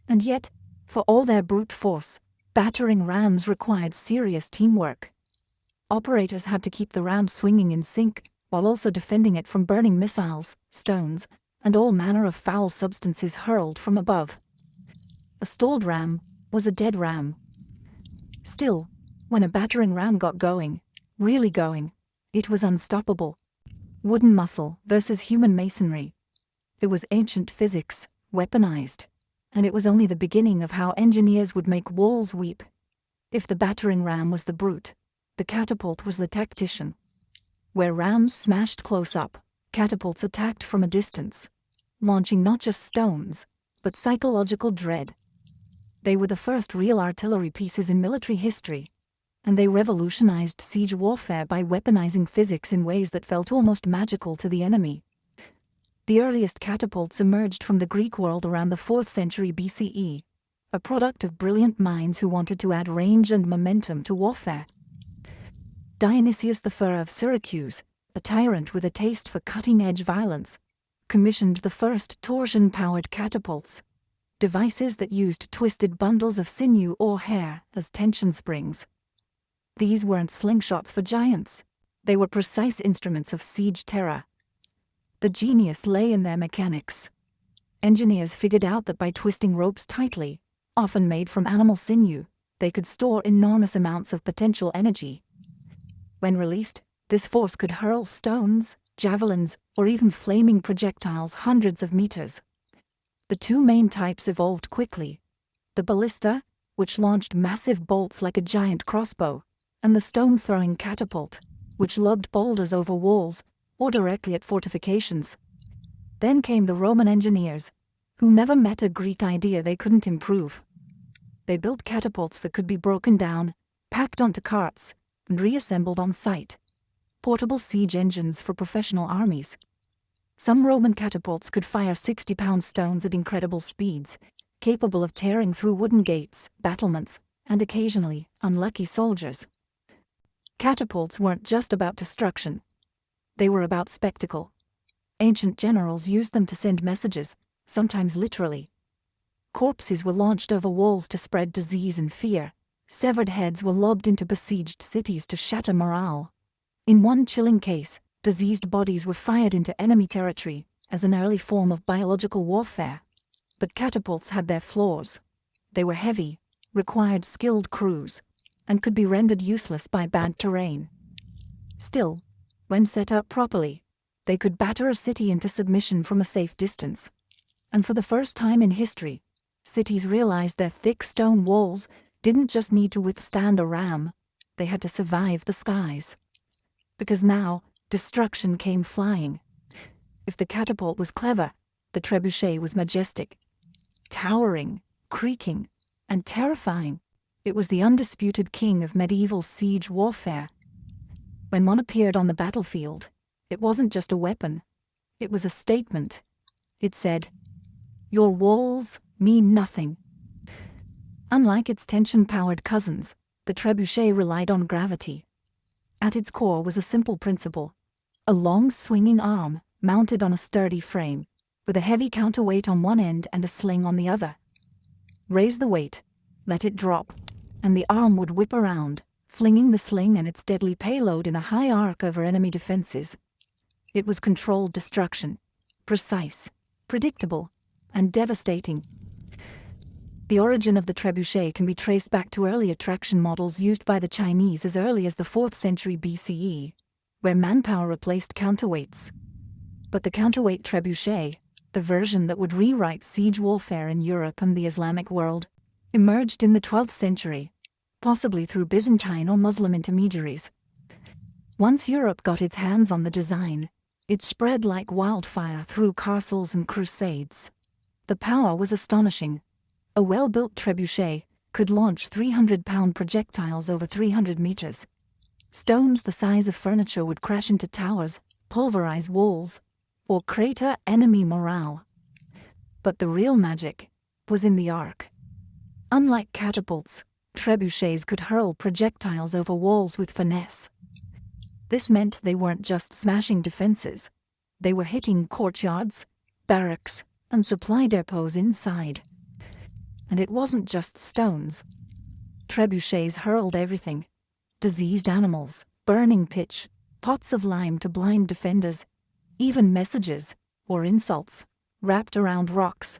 And yet, for all their brute force, battering rams required serious teamwork. Operators had to keep the ram swinging in sync, while also defending it from burning missiles, stones, and all manner of foul substances hurled from above. A stalled ram was a dead ram. Still, when a battering ram got going, really going, it was unstoppable. Wooden muscle versus human masonry. It was ancient physics, weaponized. And it was only the beginning of how engineers would make walls weep. If the battering ram was the brute, the catapult was the tactician. Where rams smashed close up, catapults attacked from a distance, launching not just stones, but psychological dread. They were the first real artillery pieces in military history, and they revolutionized siege warfare by weaponizing physics in ways that felt almost magical to the enemy. The earliest catapults emerged from the Greek world around the 4th century BCE, a product of brilliant minds who wanted to add range and momentum to warfare. Dionysius I of Syracuse, a tyrant with a taste for cutting-edge violence, commissioned the first torsion-powered catapults, devices that used twisted bundles of sinew or hair as tension springs. These weren't slingshots for giants. They were precise instruments of siege terror. The genius lay in their mechanics. Engineers figured out that by twisting ropes tightly, often made from animal sinew, they could store enormous amounts of potential energy. When released, this force could hurl stones, javelins, or even flaming projectiles hundreds of meters. The two main types evolved quickly: the ballista, which launched massive bolts like a giant crossbow, and the stone-throwing catapult, which lobbed boulders over walls or directly at fortifications. Then came the Roman engineers, who never met a Greek idea they couldn't improve. They built catapults that could be broken down, packed onto carts, and reassembled on site. Portable siege engines for professional armies. Some Roman catapults could fire 60-pound stones at incredible speeds, capable of tearing through wooden gates, battlements, and occasionally unlucky soldiers. Catapults weren't just about destruction. They were about spectacle. Ancient generals used them to send messages, sometimes literally. Corpses were launched over walls to spread disease and fear. Severed heads were lobbed into besieged cities to shatter morale. In one chilling case, diseased bodies were fired into enemy territory as an early form of biological warfare. But catapults had their flaws. They were heavy, required skilled crews, and could be rendered useless by bad terrain. Still, when set up properly, they could batter a city into submission from a safe distance. And for the first time in history, cities realized their thick stone walls didn't just need to withstand a ram, they had to survive the skies. Because now, destruction came flying. If the catapult was clever, the trebuchet was majestic, towering, creaking, and terrifying. It was the undisputed king of medieval siege warfare. When one appeared on the battlefield, it wasn't just a weapon. It was a statement. It said, "Your walls mean nothing." Unlike its tension-powered cousins, The trebuchet relied on gravity. At its core was a simple principle: a long swinging arm, mounted on a sturdy frame, with a heavy counterweight on one end and a sling on the other. Raise the weight, let it drop, and the arm would whip around, flinging the sling and its deadly payload in a high arc over enemy defenses. It was controlled destruction, precise, predictable, and devastating. The origin of the trebuchet can be traced back to early attraction models used by the Chinese as early as the 4th century BCE, where manpower replaced counterweights. But the counterweight trebuchet, the version that would rewrite siege warfare in Europe and the Islamic world, emerged in the 12th century, possibly through Byzantine or Muslim intermediaries. Once Europe got its hands on the design, it spread like wildfire through castles and crusades. The power was astonishing. A well-built trebuchet could launch 300-pound projectiles over 300 meters. Stones the size of furniture would crash into towers, pulverize walls, or crater enemy morale. But the real magic was in the arc. Unlike catapults, trebuchets could hurl projectiles over walls with finesse. This meant they weren't just smashing defenses. They were hitting courtyards, barracks, and supply depots inside. And it wasn't just stones. Trebuchets hurled everything: diseased animals, burning pitch, pots of lime to blind defenders, even messages, or insults, wrapped around rocks.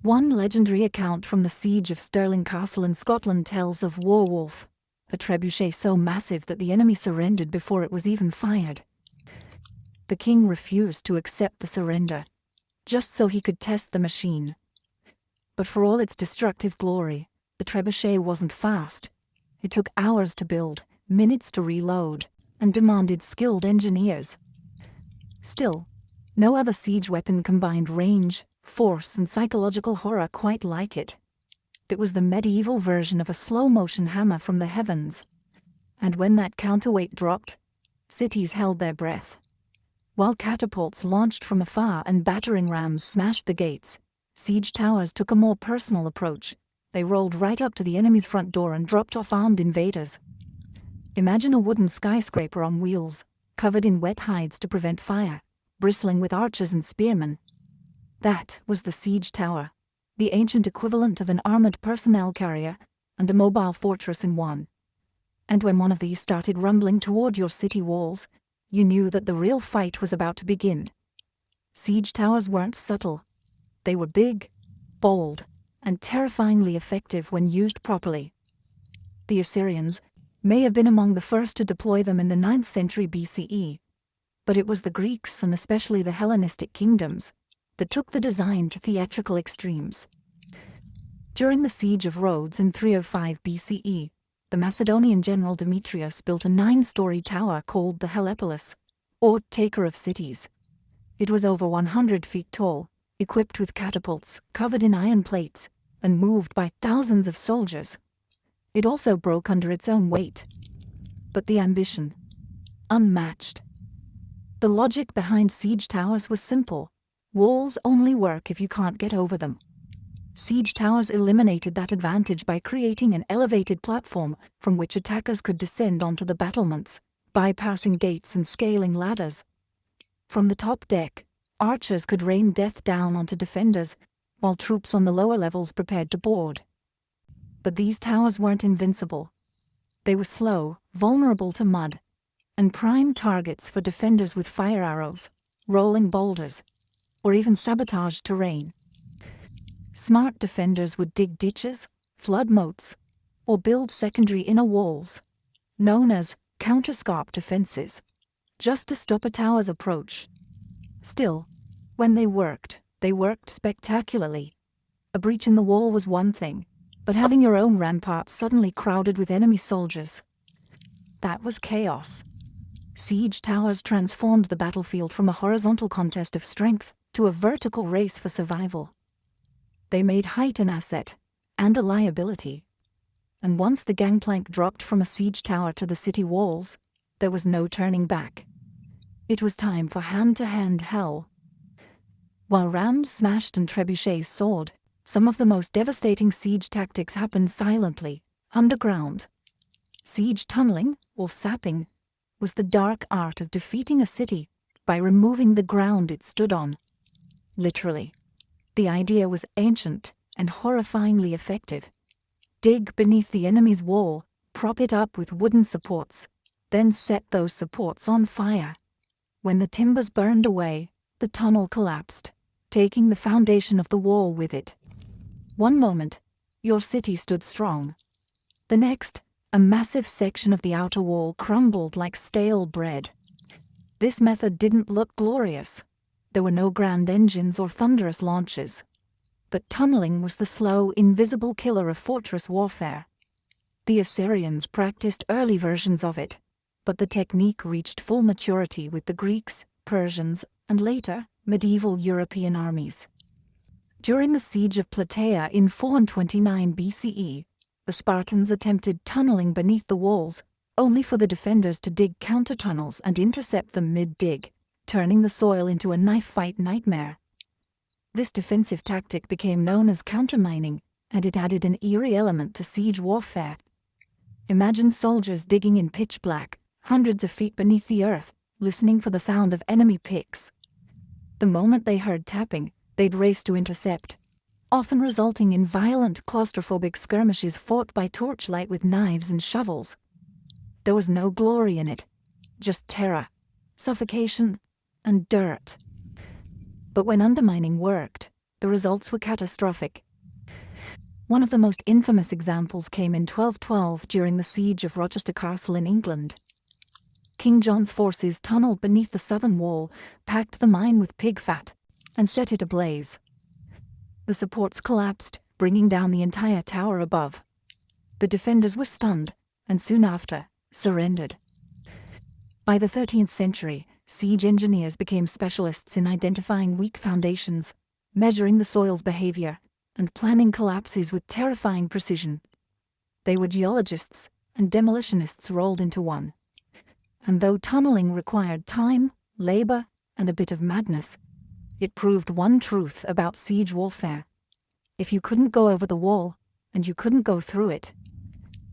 One legendary account from the siege of Stirling Castle in Scotland tells of Warwolf, a trebuchet so massive that the enemy surrendered before it was even fired. The king refused to accept the surrender, just so he could test the machine. But for all its destructive glory, the trebuchet wasn't fast. It took hours to build, minutes to reload, and demanded skilled engineers. Still, no other siege weapon combined range, force, and psychological horror quite like it. It was the medieval version of a slow-motion hammer from the heavens. And when that counterweight dropped, cities held their breath. While catapults launched from afar and battering rams smashed the gates, siege towers took a more personal approach. They rolled right up to the enemy's front door and dropped off armed invaders. Imagine a wooden skyscraper on wheels, covered in wet hides to prevent fire, bristling with archers and spearmen. That was the siege tower, the ancient equivalent of an armored personnel carrier and a mobile fortress in one. And when one of these started rumbling toward your city walls, you knew that the real fight was about to begin. Siege towers weren't subtle. They were big, bold, and terrifyingly effective when used properly. The Assyrians may have been among the first to deploy them in the 9th century BCE, but it was the Greeks and especially the Hellenistic kingdoms that took the design to theatrical extremes. During the siege of Rhodes in 305 BCE, the Macedonian general Demetrius built a 9-story tower called the Helepolis, or Taker of Cities. It was over 100 feet tall, equipped with catapults, covered in iron plates, and moved by thousands of soldiers. It also broke under its own weight. But the ambition, unmatched. The logic behind siege towers was simple: walls only work if you can't get over them. Siege towers eliminated that advantage by creating an elevated platform from which attackers could descend onto the battlements, bypassing gates and scaling ladders. From the top deck, archers could rain death down onto defenders, while troops on the lower levels prepared to board. But these towers weren't invincible. They were slow, vulnerable to mud, and prime targets for defenders with fire arrows, rolling boulders, or even sabotaged terrain. Smart defenders would dig ditches, flood moats, or build secondary inner walls, known as counterscarp defenses, just to stop a tower's approach. Still, when they worked spectacularly. A breach in the wall was one thing, but having your own ramparts suddenly crowded with enemy soldiers, that was chaos. Siege towers transformed the battlefield from a horizontal contest of strength to a vertical race for survival. They made height an asset and a liability. And once the gangplank dropped from a siege tower to the city walls, there was no turning back. It was time for hand-to-hand hell. While rams smashed and trebuchets soared, some of the most devastating siege tactics happened silently, Underground. Siege tunneling, or sapping, was the dark art of defeating a city by removing the ground it stood on. Literally. The idea was ancient and horrifyingly effective. Dig beneath the enemy's wall, prop it up with wooden supports, then set those supports on fire. When the timbers burned away, the tunnel collapsed, taking the foundation of the wall with it. One moment, your city stood strong. The next, a massive section of the outer wall crumbled like stale bread. This method didn't look glorious. There were no grand engines or thunderous launches. But tunneling was the slow, invisible killer of fortress warfare. The Assyrians practiced early versions of it, but the technique reached full maturity with the Greeks, Persians, and later, medieval European armies. During the siege of Plataea in 429 BCE, the Spartans attempted tunneling beneath the walls, only for the defenders to dig counter-tunnels and intercept them mid-dig, turning the soil into a knife-fight nightmare. This defensive tactic became known as countermining, and it added an eerie element to siege warfare. Imagine soldiers digging in pitch black, hundreds of feet beneath the earth, listening for the sound of enemy picks. The moment they heard tapping, they'd race to intercept, often resulting in violent claustrophobic skirmishes fought by torchlight with knives and shovels. There was no glory in it, just terror, suffocation, and dirt. But when undermining worked, the results were catastrophic. One of the most infamous examples came in 1212 during the siege of Rochester Castle in England. King John's forces tunneled beneath the southern wall, packed the mine with pig fat, and set it ablaze. The supports collapsed, bringing down the entire tower above. The defenders were stunned, and soon after, surrendered. By the 13th century, siege engineers became specialists in identifying weak foundations, measuring the soil's behavior, and planning collapses with terrifying precision. They were geologists and demolitionists rolled into one. And though tunneling required time, labor, and a bit of madness, it proved one truth about siege warfare. If you couldn't go over the wall, and you couldn't go through it,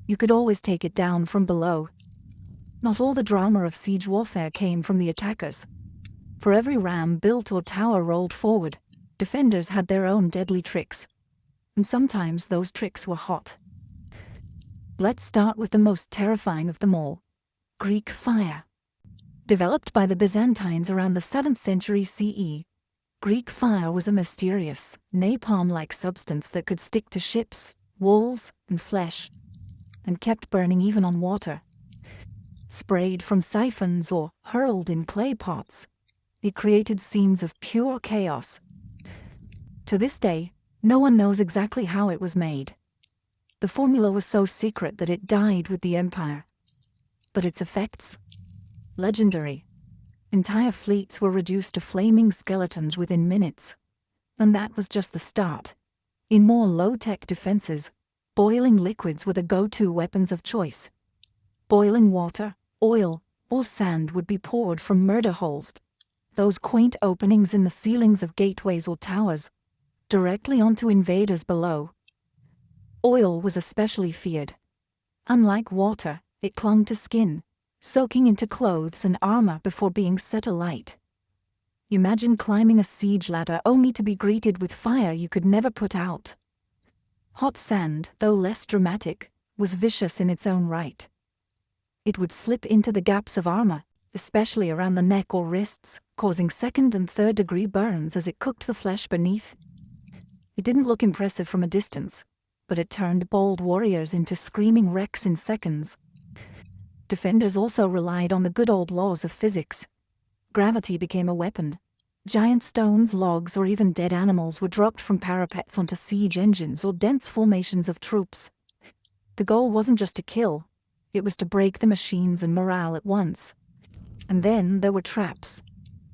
you could always take it down from below. Not all the drama of siege warfare came from the attackers. For every ram built or tower rolled forward, defenders had their own deadly tricks. And sometimes those tricks were hot. Let's start with the most terrifying of them all: Greek fire. Developed by the Byzantines around the 7th century CE, Greek fire was a mysterious, napalm-like substance that could stick to ships, walls, and flesh, and kept burning even on water. Sprayed from siphons or hurled in clay pots, it created scenes of pure chaos. To this day, no one knows exactly how it was made. The formula was so secret that it died with the empire. But its effects? Legendary. Entire fleets were reduced to flaming skeletons within minutes. And that was just the start. In more low-tech defenses, boiling liquids were the go-to weapons of choice. Boiling water, oil, or sand would be poured from murder holes, those quaint openings in the ceilings of gateways or towers, directly onto invaders below. Oil was especially feared. Unlike water, it clung to skin, soaking into clothes and armor before being set alight. Imagine climbing a siege ladder only to be greeted with fire you could never put out. Hot sand, though less dramatic, was vicious in its own right. It would slip into the gaps of armor, especially around the neck or wrists, causing 2nd and 3rd degree burns as it cooked the flesh beneath. It didn't look impressive from a distance, but it turned bold warriors into screaming wrecks in seconds. Defenders also relied on the good old laws of physics. Gravity became a weapon. Giant stones, logs, or even dead animals were dropped from parapets onto siege engines or dense formations of troops. The goal wasn't just to kill, it was to break the machines and morale at once. And then there were traps.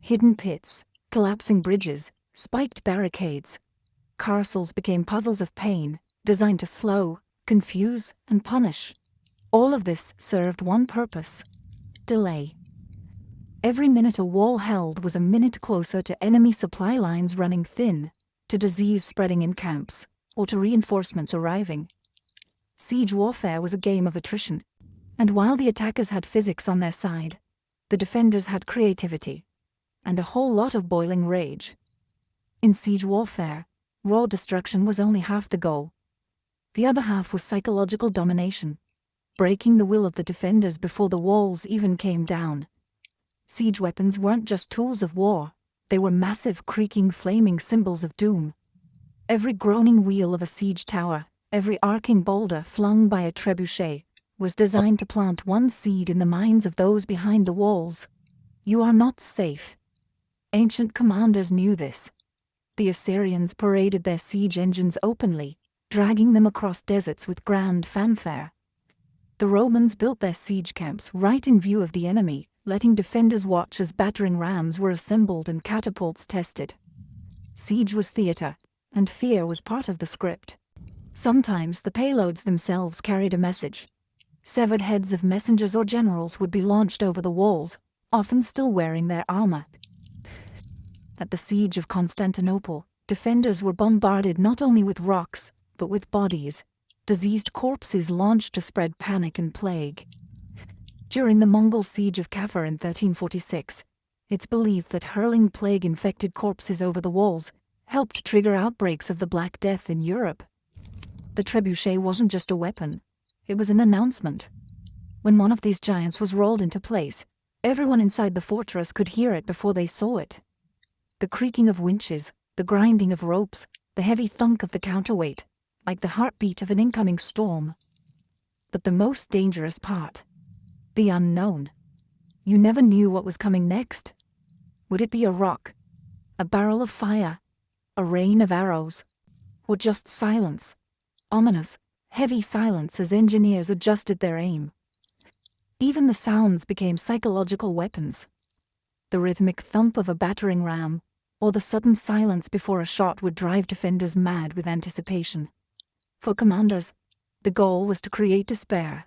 Hidden pits, collapsing bridges, spiked barricades. Castles became puzzles of pain, designed to slow, confuse, and punish. All of this served one purpose: delay. Every minute a wall held was a minute closer to enemy supply lines running thin, to disease spreading in camps, or to reinforcements arriving. Siege warfare was a game of attrition. And while the attackers had physics on their side, the defenders had creativity and a whole lot of boiling rage. In siege warfare, raw destruction was only half the goal. The other half was psychological domination, breaking the will of the defenders before the walls even came down. Siege weapons weren't just tools of war, they were massive, creaking, flaming symbols of doom. Every groaning wheel of a siege tower, every arcing boulder flung by a trebuchet, was designed to plant one seed in the minds of those behind the walls. You are not safe. Ancient commanders knew this. The Assyrians paraded their siege engines openly, dragging them across deserts with grand fanfare. The Romans built their siege camps right in view of the enemy, letting defenders watch as battering rams were assembled and catapults tested. Siege was theater, and fear was part of the script. Sometimes the payloads themselves carried a message. Severed heads of messengers or generals would be launched over the walls, often still wearing their armor. At the siege of Constantinople, defenders were bombarded not only with rocks, but with bodies, diseased corpses launched to spread panic and plague. During the Mongol siege of Kafur in 1346, it's believed that hurling plague-infected corpses over the walls helped trigger outbreaks of the Black Death in Europe. The trebuchet wasn't just a weapon, it was an announcement. When one of these giants was rolled into place, everyone inside the fortress could hear it before they saw it. The creaking of winches, the grinding of ropes, the heavy thunk of the counterweight, like the heartbeat of an incoming storm. But the most dangerous part, the unknown. You never knew what was coming next. Would it be a rock, a barrel of fire, a rain of arrows, or just silence? Ominous, heavy silence as engineers adjusted their aim. Even the sounds became psychological weapons. The rhythmic thump of a battering ram, or the sudden silence before a shot would drive defenders mad with anticipation. For commanders, the goal was to create despair,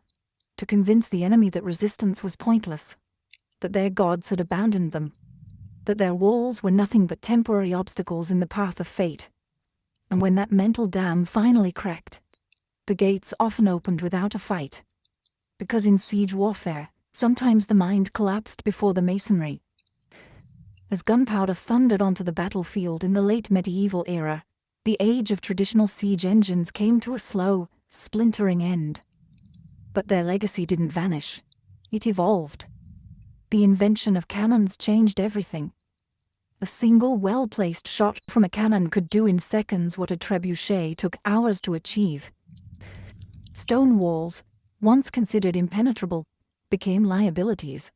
to convince the enemy that resistance was pointless, that their gods had abandoned them, that their walls were nothing but temporary obstacles in the path of fate. And when that mental dam finally cracked, the gates often opened without a fight. Because in siege warfare, sometimes the mind collapsed before the masonry. As gunpowder thundered onto the battlefield in the late medieval era, the age of traditional siege engines came to a slow, splintering end. But their legacy didn't vanish. It evolved. The invention of cannons changed everything. A single well-placed shot from a cannon could do in seconds what a trebuchet took hours to achieve. Stone walls, once considered impenetrable, became liabilities.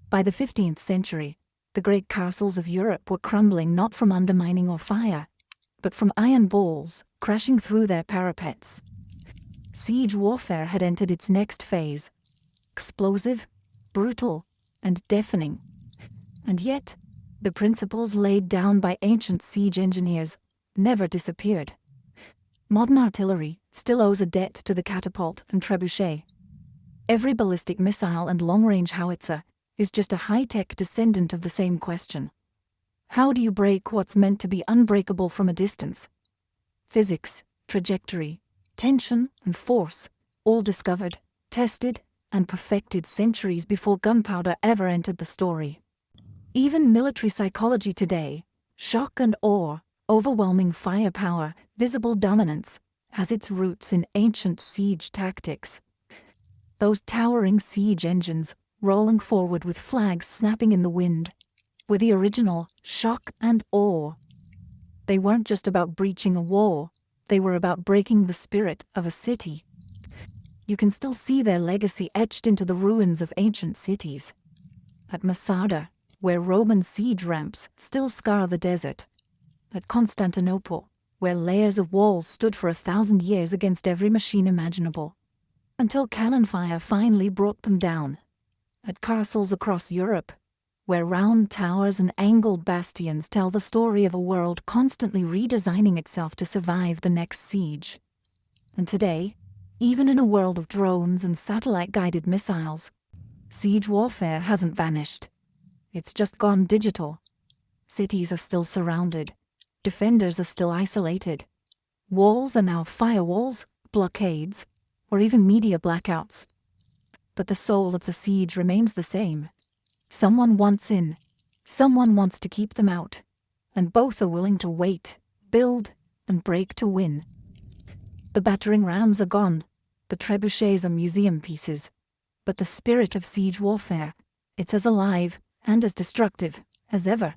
By the 15th century, the great castles of Europe were crumbling not from undermining or fire, but from iron balls crashing through their parapets. Siege warfare had entered its next phase, explosive, brutal, and deafening. And yet, the principles laid down by ancient siege engineers never disappeared. Modern artillery still owes a debt to the catapult and trebuchet. Every ballistic missile and long-range howitzer is just a high-tech descendant of the same question. How do you break what's meant to be unbreakable from a distance? Physics, trajectory, tension, and force, all discovered, tested, and perfected centuries before gunpowder ever entered the story. Even military psychology today, shock and awe, overwhelming firepower, visible dominance, has its roots in ancient siege tactics. Those towering siege engines, rolling forward with flags snapping in the wind, were the original shock and awe. They weren't just about breaching a wall, they were about breaking the spirit of a city. You can still see their legacy etched into the ruins of ancient cities. At Masada, where Roman siege ramps still scar the desert. At Constantinople, where layers of walls stood for 1,000 years against every machine imaginable, until cannon fire finally brought them down. At castles across Europe, where round towers and angled bastions tell the story of a world constantly redesigning itself to survive the next siege. And today, even in a world of drones and satellite-guided missiles, siege warfare hasn't vanished. It's just gone digital. Cities are still surrounded. Defenders are still isolated. Walls are now firewalls, blockades, or even media blackouts. But the soul of the siege remains the same. Someone wants in, someone wants to keep them out, and both are willing to wait, build, and break to win. The battering rams are gone, the trebuchets are museum pieces, but the spirit of siege warfare, it's as alive and as destructive as ever.